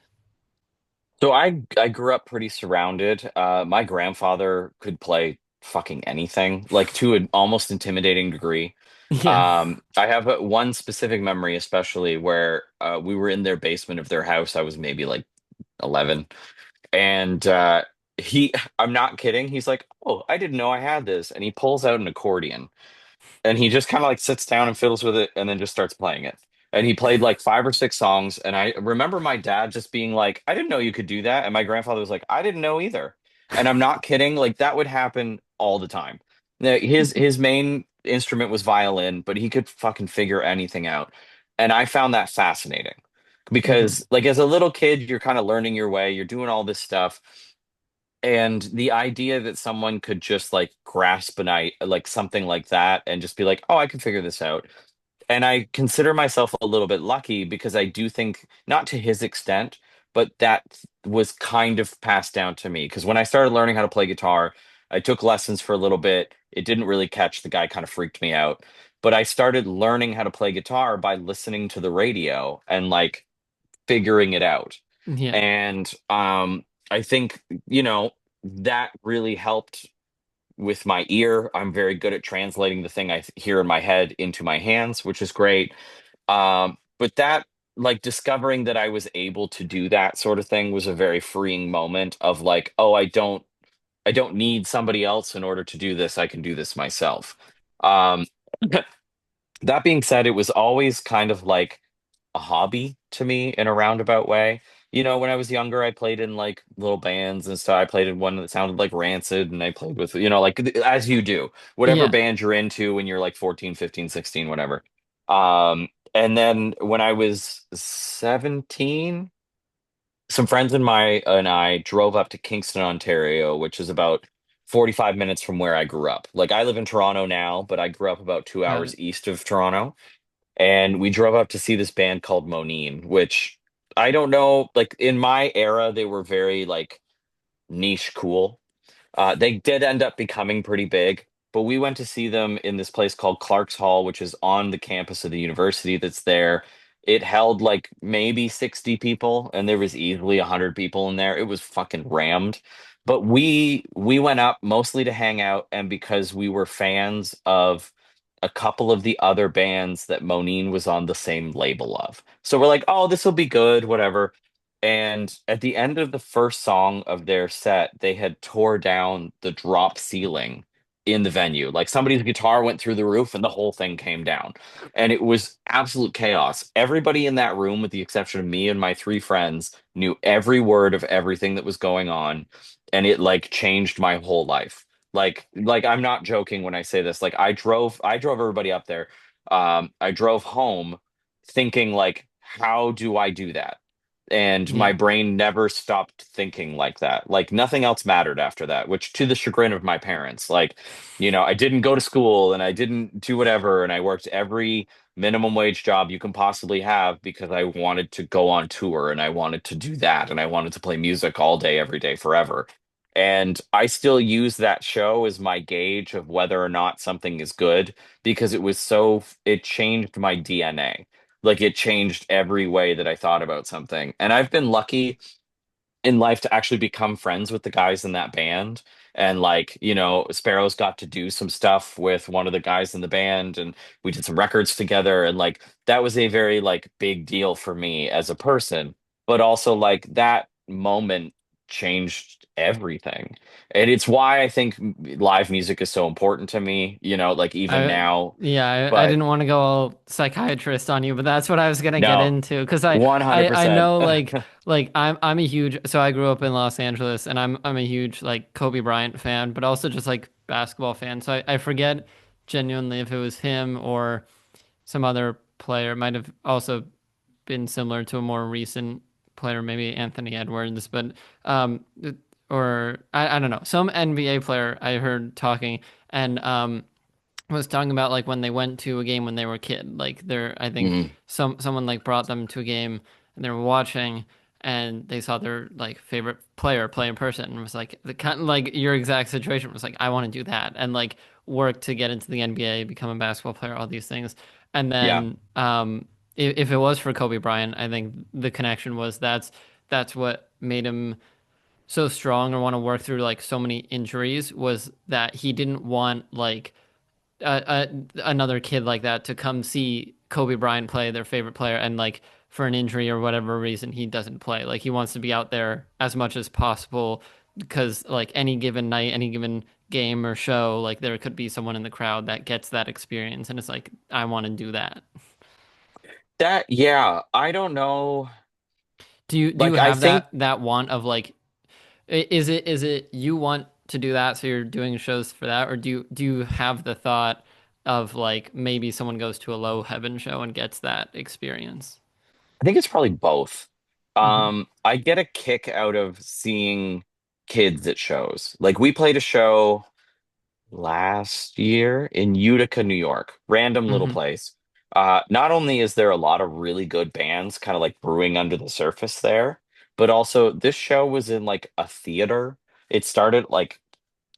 So I grew up pretty surrounded. My grandfather could play fucking anything, like to an almost intimidating degree. Yeah, I have one specific memory, especially where we were in their basement of their house. I was maybe like 11, and I'm not kidding. He's like, "Oh, I didn't know I had this," and he pulls out an accordion and he just kind of like sits down and fiddles with it and then just starts playing it. And he played like 5 or 6 songs. And I remember my dad just being like, I didn't know you could do that. And my grandfather was like, I didn't know either. And I'm not kidding. Like that would happen all the time. Now, his main instrument was violin, but he could fucking figure anything out. And I found that fascinating hmm because like as a little kid, you're kind of learning your way, you're doing all this stuff. And the idea that someone could just like grasp like something like that and just be like, oh, I can figure this out. And I consider myself a little bit lucky because I do think, not to his extent, but that was kind of passed down to me. Because when I started learning how to play guitar, I took lessons for a little bit. It didn't really catch. The guy kind of freaked me out. But I started learning how to play guitar by listening to the radio and like figuring it out. yeah, And I think, that really helped with my ear. I'm very good at translating the thing I hear in my head into my hands, which is great. But that, like, discovering that I was able to do that sort of thing was a very freeing moment of like, oh, I don't need somebody else in order to do this. I can do this myself. Um, that being said, it was always kind of like a hobby to me in a roundabout way. When I was younger, I played in like little bands and stuff. I played in one that sounded like Rancid, and I played with, like as you do, whatever yeah, band you're into when you're like 14, 15, 16, whatever. And then when I was 17, some friends and I drove up to Kingston, Ontario, which is about 45 minutes from where I grew up. Like I live in Toronto now, but I grew up about two Got hours it. east of Toronto. And we drove up to see this band called Monine, which I don't know, like in my era, they were very like niche cool. They did end up becoming pretty big, but we went to see them in this place called Clark's Hall, which is on the campus of the university that's there. It held like maybe 60 people, and there was easily 100 people in there. It was fucking rammed. But we went up mostly to hang out, and because we were fans of a couple of the other bands that Monine was on the same label of. So we're like, oh, this will be good, whatever. And at the end of the first song of their set, they had tore down the drop ceiling in the venue. Like somebody's guitar went through the roof and the whole thing came down. And it was absolute chaos. Everybody in that room, with the exception of me and my three friends, knew every word of everything that was going on. And it like changed my whole life. Like I'm not joking when I say this. Like I drove everybody up there. I drove home thinking like, how do I do that? And my Yeah. brain never stopped thinking like that. Like nothing else mattered after that, which to the chagrin of my parents. Like, I didn't go to school and I didn't do whatever, and I worked every minimum wage job you can possibly have because I wanted to go on tour and I wanted to do that and I wanted to play music all day, every day, forever. And I still use that show as my gauge of whether or not something is good because it changed my DNA. Like it changed every way that I thought about something. And I've been lucky in life to actually become friends with the guys in that band. And like, Sparrows got to do some stuff with one of the guys in the band and we did some records together. And like that was a very like big deal for me as a person. But also like that moment changed everything. And it's why I think live music is so important to me, like even I now. yeah, I But didn't want to go all psychiatrist on you, but that's what I was gonna get no, into because I 100%. know like I'm a huge so I grew up in Los Angeles and I'm a huge like Kobe Bryant fan, but also just like basketball fan. So I forget genuinely if it was him or some other player. It might have also been similar to a more recent player, maybe Anthony Edwards, but um or I don't know, some NBA player I heard talking and was talking about like when they went to a game when they were a kid. Like they're I think Mhm. someone like brought them to a game and they were watching and they saw their like favorite player play in person and was like the kind like your exact situation was like I want to do that and like work to get into the NBA, become a basketball player, all these things. And Yeah. then if it was for Kobe Bryant, I think the connection was that's what made him so strong or want to work through like so many injuries was that he didn't want like another kid like that to come see Kobe Bryant play their favorite player and like for an injury or whatever reason he doesn't play. Like he wants to be out there as much as possible because like any given night, any given game or show, like there could be someone in the crowd that gets that experience and it's like I want to do that. Yeah, I don't know. Do you Like, I have think, that want of like is it you want to do that so you're doing shows for that or do you have the thought of like maybe someone goes to a low heaven show and gets that experience? I think it's probably both. Hmm. I get a kick out of seeing kids at shows. Like, we played a show last year in Utica, New York, random little Hmm. place. Not only is there a lot of really good bands kind of like brewing under the surface there, but also this show was in like a theater. It started like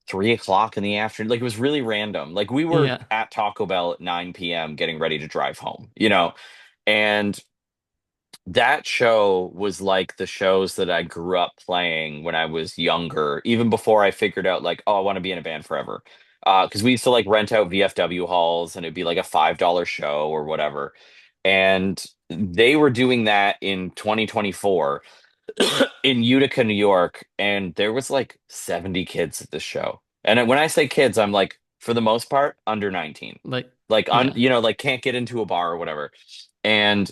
3 o'clock in the afternoon. Like it was really random. Like we were Yeah, at Taco Bell at 9 p.m. getting ready to drive home. And that show was like the shows that I grew up playing when I was younger, even before I figured out like, oh, I want to be in a band forever. Because we used to like rent out VFW halls and it'd be like a $5 show or whatever. And they were doing that in 2024 in Utica, New York, and there was like 70 kids at this show. And when I say kids, I'm like, for the most part, under 19. like Like yeah, like can't get into a bar or whatever. And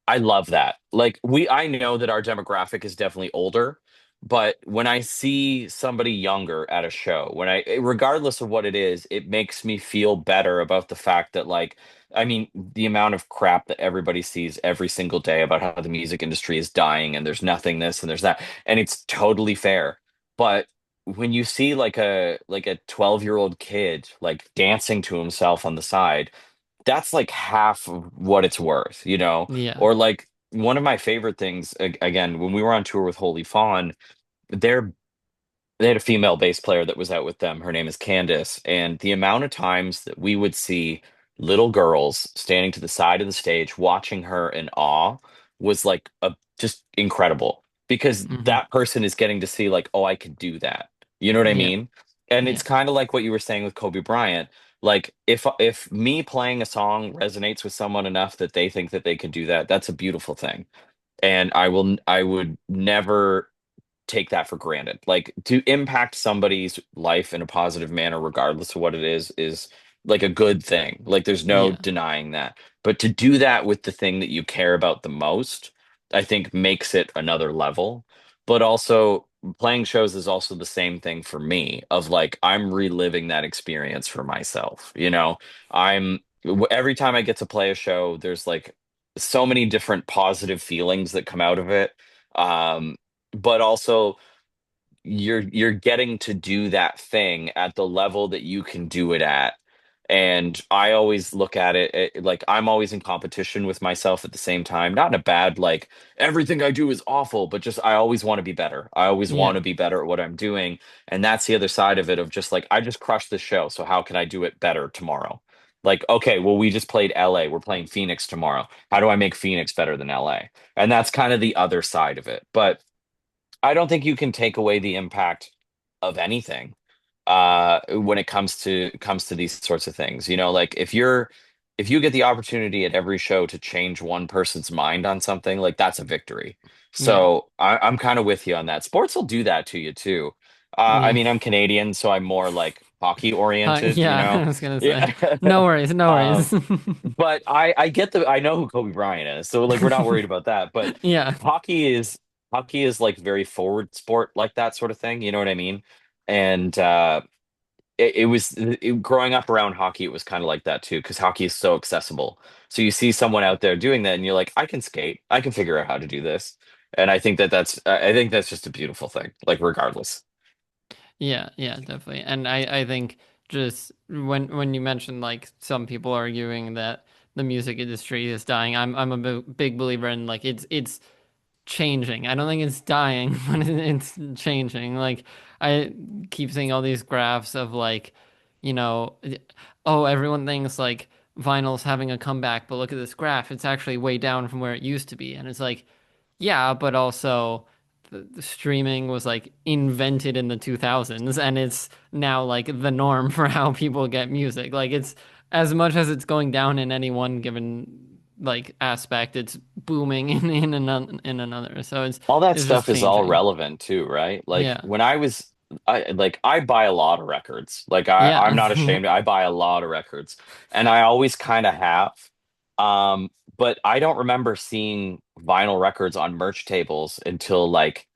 I love that. Like I know that our demographic is definitely older, but when I see somebody younger at a show, regardless of what it is, it makes me feel better about the fact that like, I mean, the amount of crap that everybody sees every single day about how the music industry is dying and there's nothing this and there's that, and it's totally fair. But when you see like a 12-year-old kid like dancing to himself on the side, that's like half of what it's worth, you know? Yeah. Or like one of my favorite things, again, when we were on tour with Holy Fawn, they're they had a female bass player that was out with them. Her name is Candace. And the amount of times that we would see little girls standing to the side of the stage watching her in awe was like just incredible because Hmm. that person is getting to see like, oh, I could do that. You know what I Yeah. mean? And Yeah. it's kind of like what you were saying with Kobe Bryant. Like if me playing a song resonates with someone enough that they think that they can do that, that's a beautiful thing. And I would never take that for granted. Like to impact somebody's life in a positive manner, regardless of what it is like a good thing. Like there's no Yeah. denying that. But to do that with the thing that you care about the most, I think makes it another level. But also playing shows is also the same thing for me of like I'm reliving that experience for myself. You know, every time I get to play a show, there's like so many different positive feelings that come out of it. But also you're getting to do that thing at the level that you can do it at. And I always look at like I'm always in competition with myself at the same time, not in a bad like everything I do is awful, but just I always want to be better. I always want Yeah. to be better at what I'm doing. And that's the other side of it of just like I just crushed the show, so how can I do it better tomorrow? Like, okay, well, we just played LA. We're playing Phoenix tomorrow. How do I make Phoenix better than LA? And that's kind of the other side of it. But I don't think you can take away the impact of anything when it comes to these sorts of things. You know, like if you get the opportunity at every show to change one person's mind on something, like that's a victory. Yeah. So I'm kind of with you on that. Sports will do that to you too. I Yeah. mean, I'm Canadian, so I'm more like hockey oriented, you Yeah, I know? was gonna say. Yeah. No worries, no Um, worries. but I know who Kobe Bryant is, so like we're not worried about that. But Yeah. hockey is hockey is like very forward sport, like that sort of thing. You know what I mean? And growing up around hockey, it was kind of like that too, because hockey is so accessible. So you see someone out there doing that, and you're like, I can skate, I can figure out how to do this. And I think that's just a beautiful thing, like regardless. Yeah, yeah, definitely. And I think just when you mentioned like some people arguing that the music industry is dying, I'm a big believer in like it's changing. I don't think it's dying, but it's changing. Like I keep seeing all these graphs of like, you know, oh, everyone thinks like vinyl's having a comeback, but look at this graph. It's actually way down from where it used to be. And it's like, yeah, but also the streaming was like invented in the 2000s and it's now like the norm for how people get music. Like it's as much as it's going down in any one given like aspect, it's booming in another. So All that it's just stuff is all changing. relevant too, right? Like Yeah. when I buy a lot of records. Like I'm Yeah. not ashamed. I buy a lot of records, and I always kind of have. But I don't remember seeing vinyl records on merch tables until like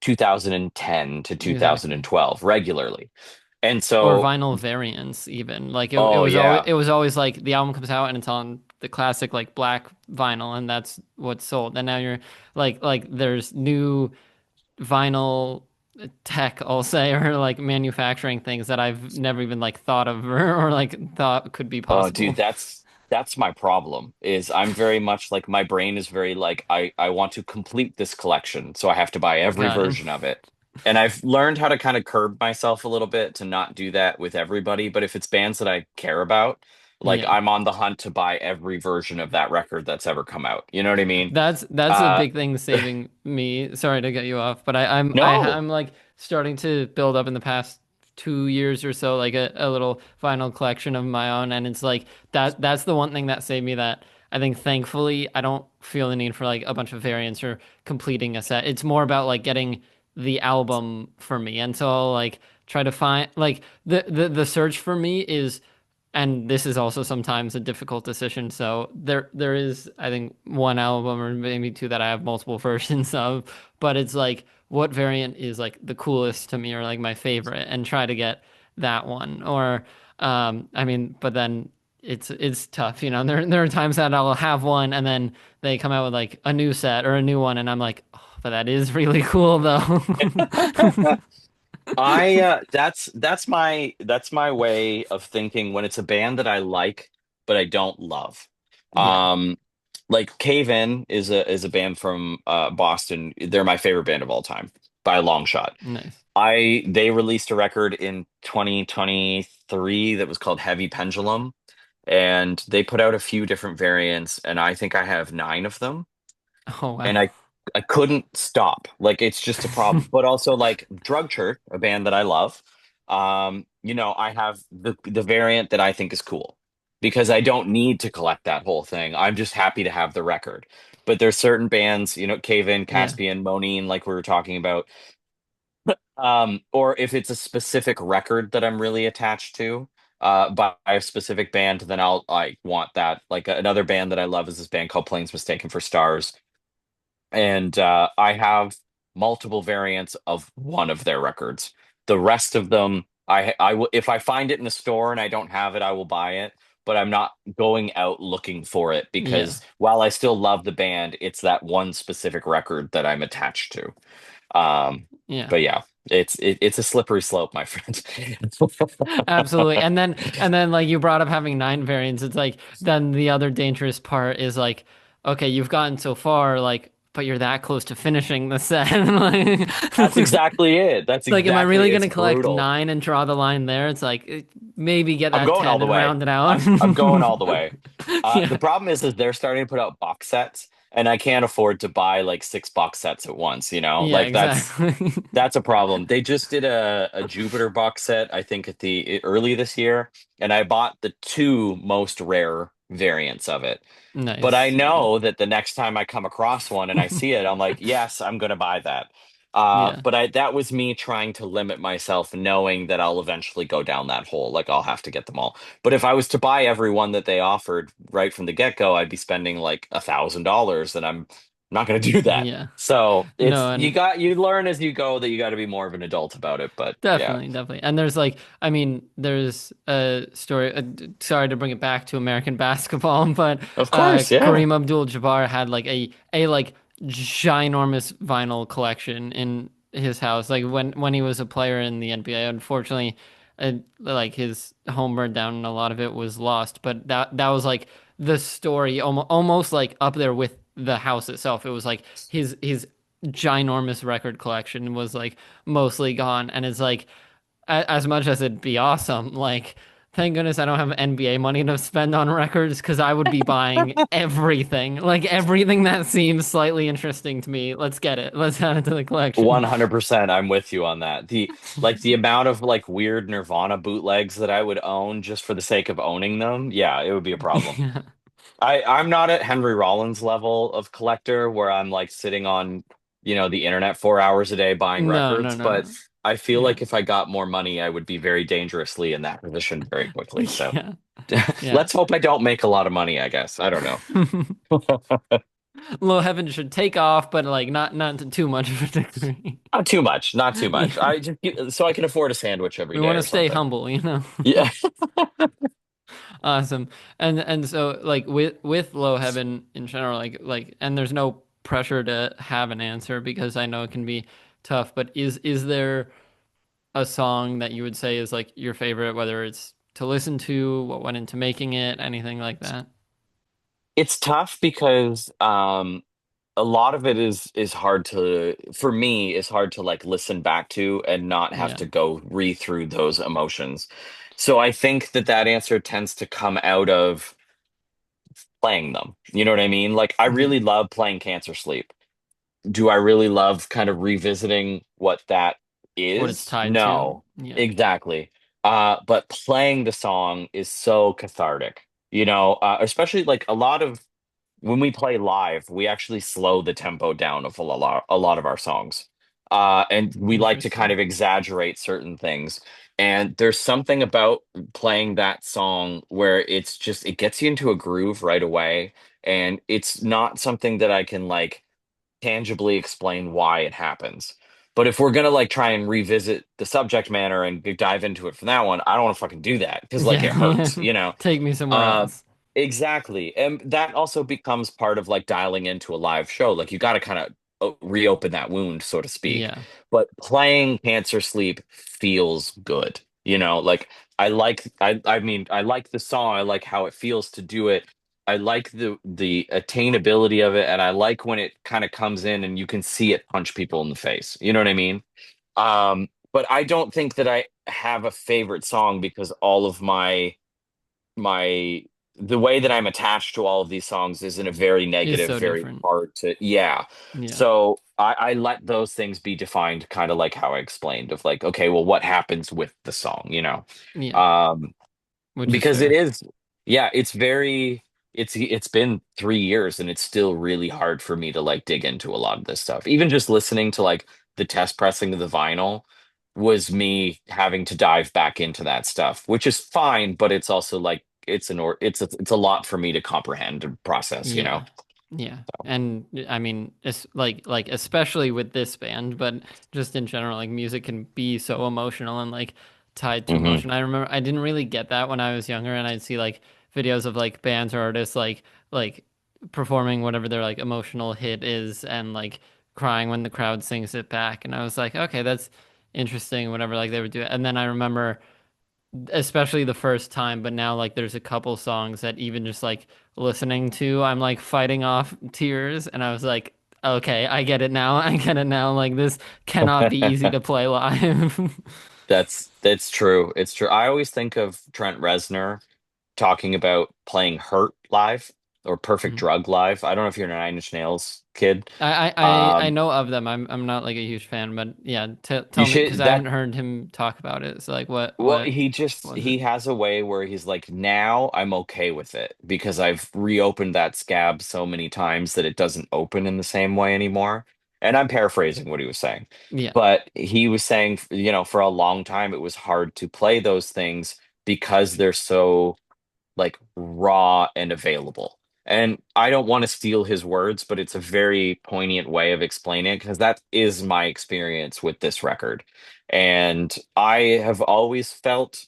2010 to Exactly. 2012 regularly. And Or so, vinyl variants even. Like oh yeah. it was always like the album comes out and it's on the classic like black vinyl and that's what's sold. And now you're like there's new vinyl tech, I'll say, or like manufacturing things that I've never even like thought of or like thought could be Oh, dude, possible. that's my problem. Is I'm very much like my brain is very like I want to complete this collection, so I have to buy every Got it. version of it. And I've learned how to kind of curb myself a little bit to not do that with everybody, but if it's bands that I care about, like Yeah. I'm on the hunt to buy every version of that record that's ever come out. You know what I mean? That's a Uh big thing saving me. Sorry to get you off, but no. I'm like starting to build up in the past 2 years or so like a little vinyl collection of my own, and it's like that's the one thing that saved me that I think thankfully I don't feel the need for like a bunch of variants or completing a set. It's more about like getting the album for me, and so I'll like try to find like the search for me is and this is also sometimes a difficult decision. So there is I think one album or maybe two that I have multiple versions of, but it's like what variant is like the coolest to me or like my favorite and try to get that one. Or I mean, but then it's tough, you know. There are times that I'll have one and then they come out with like a new set or a new one and I'm like, oh, but that is really cool though. that's my way of thinking when it's a band that I like but I don't love. Yeah, Um like Cave In is a band from Boston. They're my favorite band of all time by a long shot. nice. They released a record in 2023 that was called Heavy Pendulum, and they put out a few different variants, and I think I have nine of them, Oh and wow. I couldn't stop. Like it's just a problem. But also like Drug Church, a band that I love. I have the variant that I think is cool because I don't need to collect that whole thing. I'm just happy to have the record. But there's certain bands, Cave In, Yeah, Caspian, Monine, like we were talking about. Or if it's a specific record that I'm really attached to, by a specific band, then I want that. Like another band that I love is this band called Planes Mistaken for Stars, and I have multiple variants of one of their records. The rest of them, I will if I find it in the store and I don't have it, I will buy it. But I'm not going out looking for it yeah, because while I still love the band, it's that one specific record that I'm attached to. yeah. But yeah, it's a slippery slope, my friend. Absolutely. And then like you brought up having nine variants. It's like then the other dangerous part is like, okay, you've gotten so far, like, but you're that close to finishing the set. That's Like, exactly it. That's like, am I really it's gonna collect brutal. nine and draw the line there? It's like maybe get I'm that going all 10 the and way. round it out. I'm going all the way. The Yeah. problem is they're starting to put out box sets, and I can't afford to buy like six box sets at once, Yeah, Like exactly. that's a problem. They just did a Jupiter box set, I think early this year, and I bought the two most rare variants of it. But I Nice. Yeah. know that the next time I come across one and I see it, I'm like, yes, I'm going to buy that. Yeah. But that was me trying to limit myself, knowing that I'll eventually go down that hole. Like I'll have to get them all. But if I was to buy every one that they offered right from the get-go, I'd be spending like $1,000, and I'm not going to do that. Yeah. So No, and you learn as you go that you got to be more of an adult about it. But yeah, definitely, definitely. And there's like, I mean, there's a story. Sorry to bring it back to American basketball, but of course, yeah. Kareem Abdul-Jabbar had like a like ginormous vinyl collection in his house. Like when he was a player in the NBA, unfortunately, like his home burned down and a lot of it was lost. But that was like the story, almost like up there with the house itself. It was like his ginormous record collection was like mostly gone. And it's like, as much as it'd be awesome, like, thank goodness I don't have NBA money to spend on records because I would be buying everything. Like, everything that seems slightly interesting to me. Let's get it. Let's add it to the collection. 100% I'm with you on that. The amount of like weird Nirvana bootlegs that I would own just for the sake of owning them, yeah, it would be a problem. Yeah. I'm not at Henry Rollins level of collector where I'm like sitting on, the internet 4 hours a day buying No, no, records, no, but no. I feel Yeah. like if I got more money, I would be very dangerously in that position very quickly. So Yeah. Yeah. let's hope I don't make a lot of money, I guess. I don't know. Low Heaven should take off, but like not to too much of a degree. Not too much, not too Yeah. much. I just so I can afford a sandwich every We day want to or stay something. humble, you know? Yeah. Awesome. And so like with low heaven in general, like and there's no pressure to have an answer because I know it can be tough, but is there a song that you would say is like your favorite, whether it's to listen to, what went into making it, anything like that? It's tough because a lot of it is hard to for me is hard to like listen back to and not have Yeah. to go read through those emotions. So I think that answer tends to come out of playing them. You know what I mean? Like I Yeah. really love playing Cancer Sleep. Do I really love kind of revisiting what that What it's is? tied to. No, Yeah. exactly. But playing the song is so cathartic, especially like a lot of when we play live, we actually slow the tempo down of a lot of our songs. And we like to kind Interesting. of exaggerate certain things. And there's something about playing that song where it gets you into a groove right away. And it's not something that I can like tangibly explain why it happens. But if we're gonna like try and revisit the subject matter and dive into it from that one, I don't want to fucking do that because like it Yeah, hurts, yeah. Take me somewhere Uh, else. exactly. And that also becomes part of like dialing into a live show. Like you got to kind of reopen that wound, so to speak. Yeah, But playing Cancer Sleep feels good. Like I mean, I like the song. I like how it feels to do it. I like the attainability of it, and I like when it kind of comes in and you can see it punch people in the face. You know what I mean? But I don't think that I have a favorite song because all of my the way that I'm attached to all of these songs is in a very it's negative, so very different. hard to, yeah. Yeah, So I let those things be defined kind of like how I explained of like, okay, well, what happens with the song? yeah, Um, which is because it fair. is, yeah, it's been 3 years and it's still really hard for me to like dig into a lot of this stuff. Even just listening to like the test pressing of the vinyl was me having to dive back into that stuff, which is fine, but it's also like it's a lot for me to comprehend and process. Yeah. Yeah. And I mean, it's like especially with this band, but just in general, like music can be so emotional and like tied to Hmm. emotion. I remember I didn't really get that when I was younger and I'd see like videos of like bands or artists like performing whatever their like emotional hit is and like crying when the crowd sings it back. And I was like, okay, that's interesting, whatever like they would do it. And then I remember especially the first time, but now like there's a couple songs that even just like listening to, I'm like fighting off tears, and I was like, okay, I get it now. I get it now. Like this cannot be easy to play live. That's true. It's true. I always think of Trent Reznor talking about playing Hurt live or Perfect Drug live. I don't know if you're a Nine Inch Nails kid. I Um, know of them. I'm not like a huge fan, but yeah, t you tell me because should I that haven't heard him talk about it. So like, Well, what was it? he has a way where he's like, now I'm okay with it because I've reopened that scab so many times that it doesn't open in the same way anymore. And I'm paraphrasing what he was saying. Yeah, But he was saying, for a long time it was hard to play those things because they're so like raw and available. And I don't want to steal his words, but it's a very poignant way of explaining it because that is my experience with this record. And I have always felt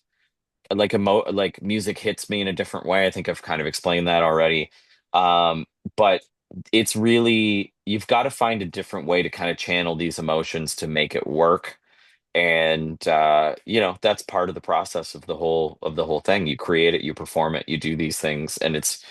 like music hits me in a different way. I think I've kind of explained that already. But it's really you've got to find a different way to kind of channel these emotions to make it work. And that's part of the process of the whole thing. You create it, you perform it, you do these things, and it's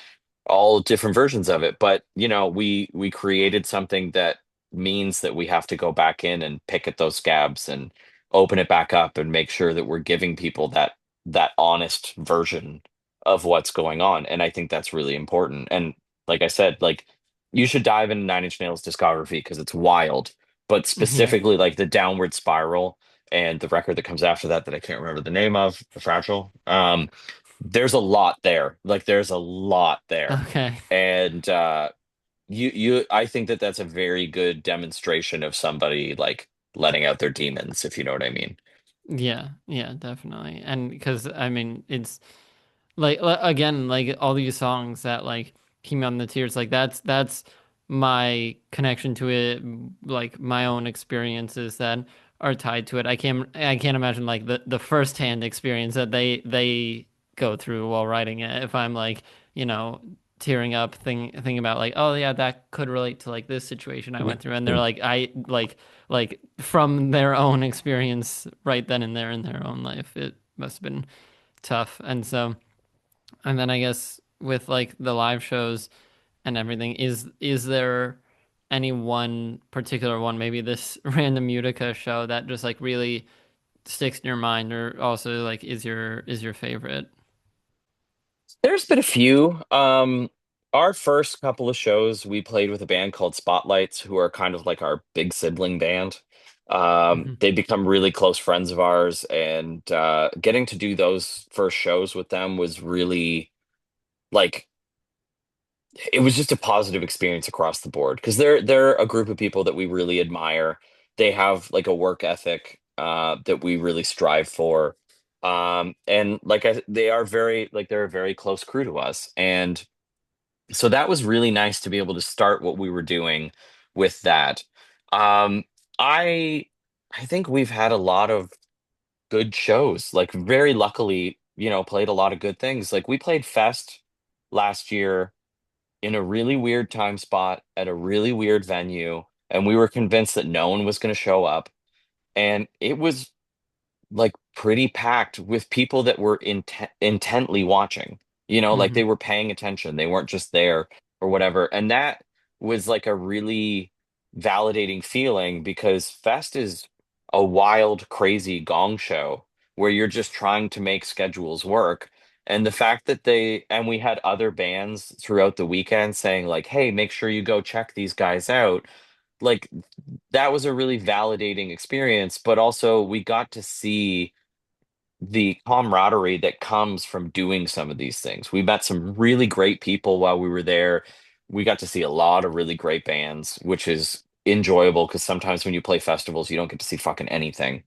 all different versions of it. But we created something that means that we have to go back in and pick at those scabs and open it back up and make sure that we're giving people that honest version of what's going on. And I think that's really important. And like I said, like you should dive into Nine Inch Nails discography because it's wild. But yeah, specifically like the Downward Spiral and the record that comes after that I can't remember the name of, the Fragile. There's a lot there. Like there's a lot there. okay. And I think that that's a very good demonstration of somebody like letting out their demons, if you know what I mean. Yeah, yeah, definitely. And because I mean, it's like again, like all these songs that like keep me on the tears, like that's my connection to it, like my own experiences that are tied to it. I can't imagine like the first hand experience that they go through while writing it. If I'm like, tearing up thinking about like, oh yeah, that could relate to like this situation I went through, and they're like I like from their own experience right then and there in their own life, it must have been tough. And then I guess with like the live shows and everything, is there any one particular one, maybe this random Utica show that just like really sticks in your mind, or also like is your favorite? There's been a few. Our first couple of shows, we played with a band called Spotlights, who are kind of like our big sibling band. Hmm. They become really close friends of ours, and getting to do those first shows with them was really like it was just a positive experience across the board because they're a group of people that we really admire. They have like a work ethic that we really strive for. And they are very like they're a very close crew to us. And so that was really nice to be able to start what we were doing with that. Um, I I think we've had a lot of good shows. Like very luckily, played a lot of good things. Like we played Fest last year in a really weird time spot at a really weird venue. and we were convinced that no one was going to show up. And it was like pretty packed with people that were intently watching, like they Hmm. were paying attention. They weren't just there or whatever. And that was like a really validating feeling because Fest is a wild, crazy gong show where you're just trying to make schedules work. And the fact that and we had other bands throughout the weekend saying, like, hey, make sure you go check these guys out. Like, that was a really validating experience, but also we got to see the camaraderie that comes from doing some of these things. We met some really great people while we were there. We got to see a lot of really great bands, which is enjoyable because sometimes when you play festivals, you don't get to see fucking anything.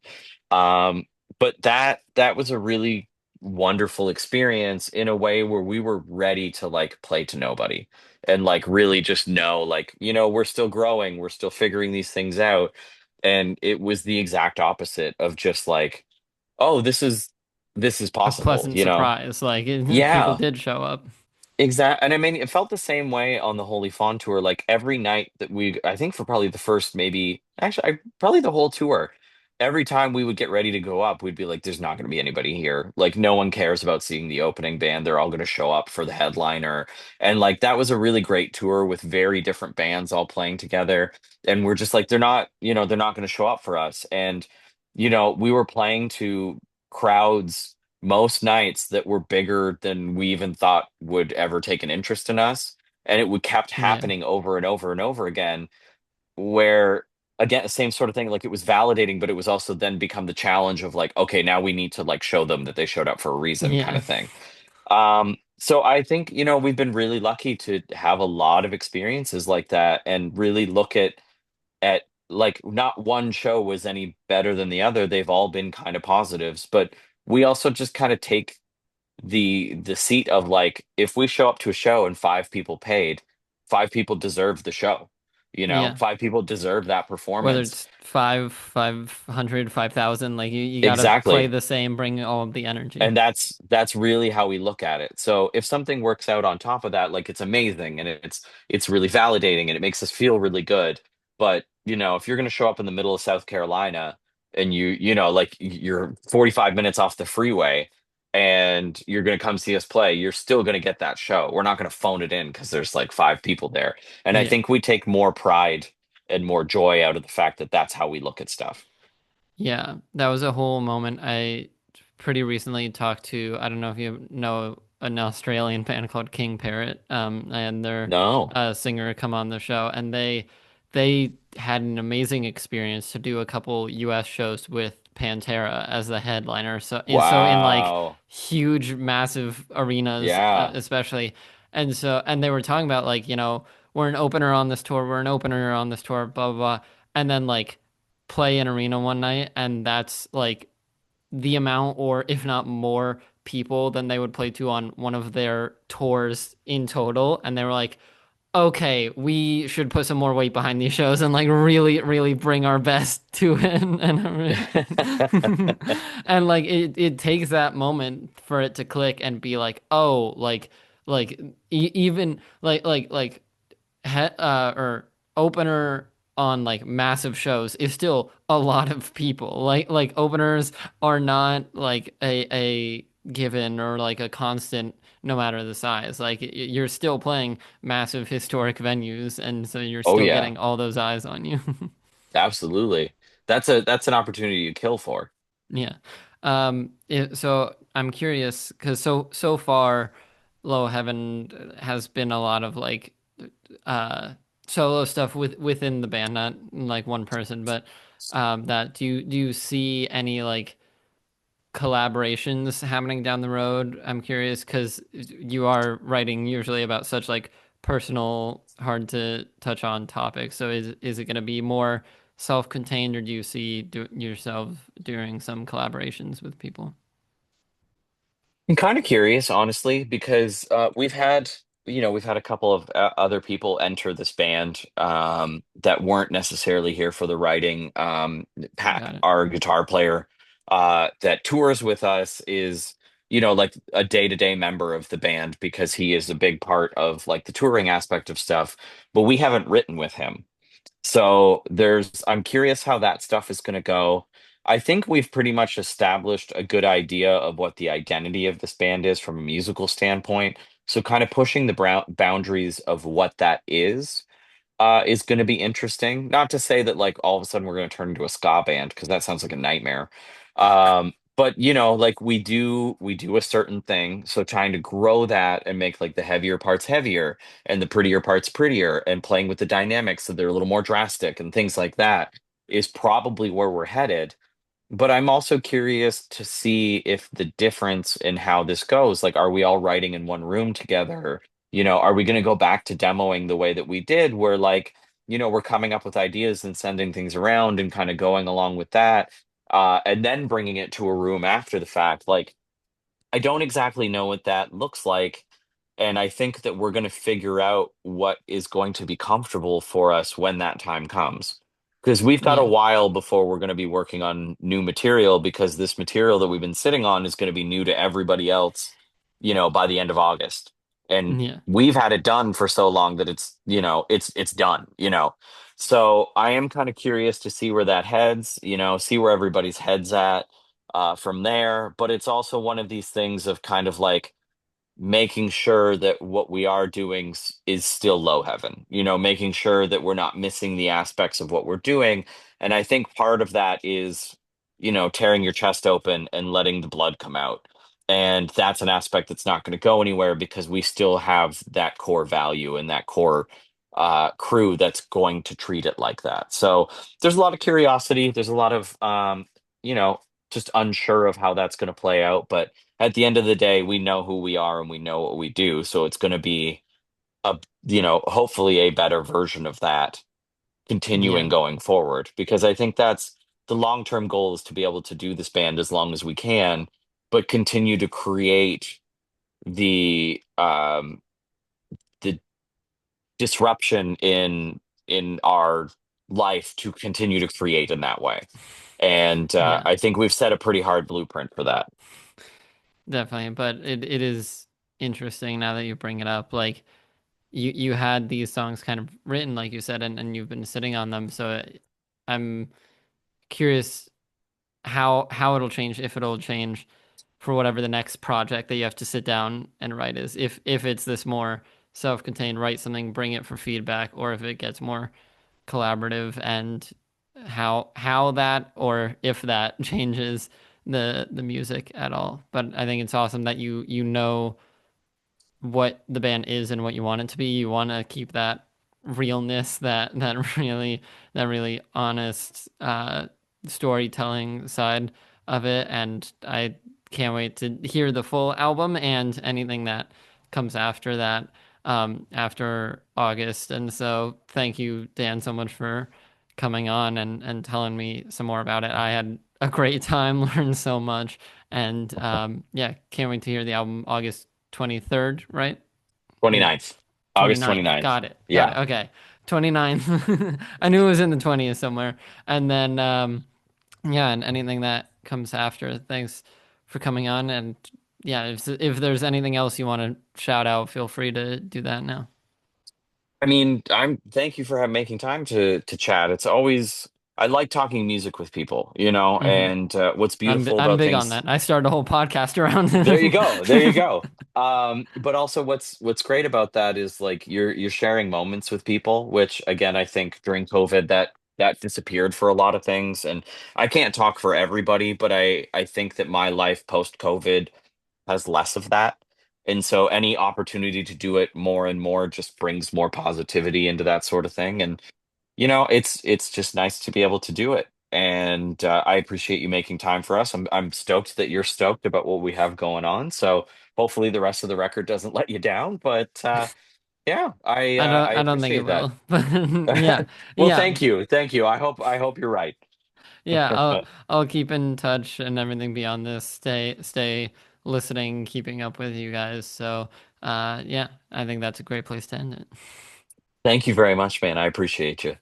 Um, but that was a really wonderful experience in a way where we were ready to like play to nobody and like really just know like, we're still growing, we're still figuring these things out. And it was the exact opposite of just like, oh, this is A possible, pleasant surprise. Like people Yeah. did show up. Exactly. And I mean, it felt the same way on the Holy Fawn tour. Like every night that I think for probably the first, maybe, actually, probably the whole tour, every time we would get ready to go up, we'd be like, there's not going to be anybody here. Like, no one cares about seeing the opening band. They're all going to show up for the headliner. And like, that was a really great tour with very different bands all playing together. And we're just like, they're not going to show up for us. And, we were playing to crowds most nights that were bigger than we even thought would ever take an interest in us. And it would kept Yeah. happening over and over and over again, where again, the same sort of thing, like it was validating, but it was also then become the challenge of like, okay, now we need to like show them that they showed up for a reason kind Yeah. of thing. So I think, we've been really lucky to have a lot of experiences like that and really look at like not one show was any better than the other. They've all been kind of positives, but we also just kind of take the seat of like if we show up to a show and five people paid, five people deserve the show. Yeah. Five people deserve that Whether performance. it's 500, 5,000, like you gotta play Exactly. the same, bring all of the energy. And that's really how we look at it. So if something works out on top of that, like it's amazing and it's really validating and it makes us feel really good. But, if you're going to show up in the middle of South Carolina and like you're 45 minutes off the freeway and you're going to come see us play, you're still going to get that show. We're not going to phone it in because there's like five people there. And I Yeah. think we take more pride and more joy out of the fact that that's how we look at stuff. Yeah, that was a whole moment. I pretty recently talked to, I don't know if you know, an Australian band called King Parrot, and their No. singer come on the show, and they had an amazing experience to do a couple US shows with Pantera as the headliner. So in like Wow. huge, massive arenas, Yeah. especially, and they were talking about like, we're an opener on this tour, we're an opener on this tour, blah blah blah, and then like play an arena one night, and that's like the amount, or if not more, people than they would play to on one of their tours in total. And they were like, okay, we should put some more weight behind these shows and like really, really bring our best to it. And like it takes that moment for it to click and be like, oh, like even like or opener on like massive shows is still a lot of people. Like openers are not like a given or like a constant no matter the size. Like you're still playing massive historic venues, and so you're Oh still yeah, getting all those eyes on you. absolutely. That's an opportunity you kill for. Yeah. So I'm curious because so far, Low Heaven has been a lot of like uh solo stuff within the band, not like one person, but that do you see any like collaborations happening down the road? I'm curious because you are writing usually about such like personal, hard to touch on topics. So is it going to be more self-contained, or do you see yourself doing some collaborations with people? I'm kind of curious, honestly, because we've had a couple of other people enter this band that weren't necessarily here for the writing. Pat, Got it. our guitar player, that tours with us is, like a day-to-day member of the band because he is a big part of like the touring aspect of stuff, but we haven't written with him. So I'm curious how that stuff is going to go. I think we've pretty much established a good idea of what the identity of this band is from a musical standpoint. So kind of pushing the boundaries of what that is going to be interesting. Not to say that like all of a sudden we're going to turn into a ska band because that sounds like a nightmare. But like we do a certain thing. So trying to grow that and make like the heavier parts heavier and the prettier parts prettier and playing with the dynamics so they're a little more drastic and things like that is probably where we're headed. But I'm also curious to see if the difference in how this goes, like, are we all writing in one room together? Are we going to go back to demoing the way that we did, where like, we're coming up with ideas and sending things around and kind of going along with that, and then bringing it to a room after the fact? Like, I don't exactly know what that looks like. And I think that we're going to figure out what is going to be comfortable for us when that time comes. Because we've got a Yeah. while before we're going to be working on new material, because this material that we've been sitting on is going to be new to everybody else, by the end of August. And Yeah. we've had it done for so long that it's done. So I am kind of curious to see where that heads, see where everybody's heads at from there. But it's also one of these things of kind of like making sure that what we are doing is still low heaven, making sure that we're not missing the aspects of what we're doing. And I think part of that is, tearing your chest open and letting the blood come out. And that's an aspect that's not going to go anywhere because we still have that core value and that core crew that's going to treat it like that. So there's a lot of curiosity. There's a lot of, you know, just unsure of how that's going to play out. But at the end of the day, we know who we are and we know what we do. So it's going to be hopefully a better version of that continuing Yeah. going forward. Because I think that's the long-term goal, is to be able to do this band as long as we can, but continue to create the disruption in our life to continue to create in that way. And Yeah. I think we've set a pretty hard blueprint for that. Definitely. But it is interesting now that you bring it up. Like you had these songs kind of written, like you said, and you've been sitting on them. So I'm curious how it'll change, if it'll change for whatever the next project that you have to sit down and write is. If it's this more self-contained, write something, bring it for feedback, or if it gets more collaborative, and how that, or if that changes the music at all. But I think it's awesome that you know what the band is and what you want it to be. You want to keep that realness, that really honest storytelling side of it. And I can't wait to hear the full album and anything that comes after that, after August. And so thank you, Dan, so much for coming on and telling me some more about it. I had a great time, learned so much, and yeah, can't wait to hear the album August 23rd, right? Yeah, 29th, August 29th. 29th. Got it. Got Yeah. it. Okay. 29th. I knew it was in the 20th somewhere. And then yeah, and anything that comes after. Thanks for coming on, and yeah, if there's anything else you want to shout out, feel free to do that now. I mean, thank you for making time to chat. It's always, I like talking music with people, Hmm. and what's I'm beautiful I'm about big on things. that. I started a whole podcast around There you go. There you it. go. But also what's great about that is like you're sharing moments with people, which again, I think during COVID that disappeared for a lot of things. And I can't talk for everybody, but I think that my life post COVID has less of that. And so any opportunity to do it more and more just brings more positivity into that sort of thing. And it's just nice to be able to do it. And I appreciate you making time for us. I'm stoked that you're stoked about what we have going on. So hopefully the rest of the record doesn't let you down. But yeah, I I don't think it appreciate that. will. But yeah. Well, Yeah. thank you. I hope you're right. Yeah, I'll keep in touch and everything beyond this. Stay listening, keeping up with you guys. So, yeah, I think that's a great place to end it. Thank you very much, man. I appreciate you.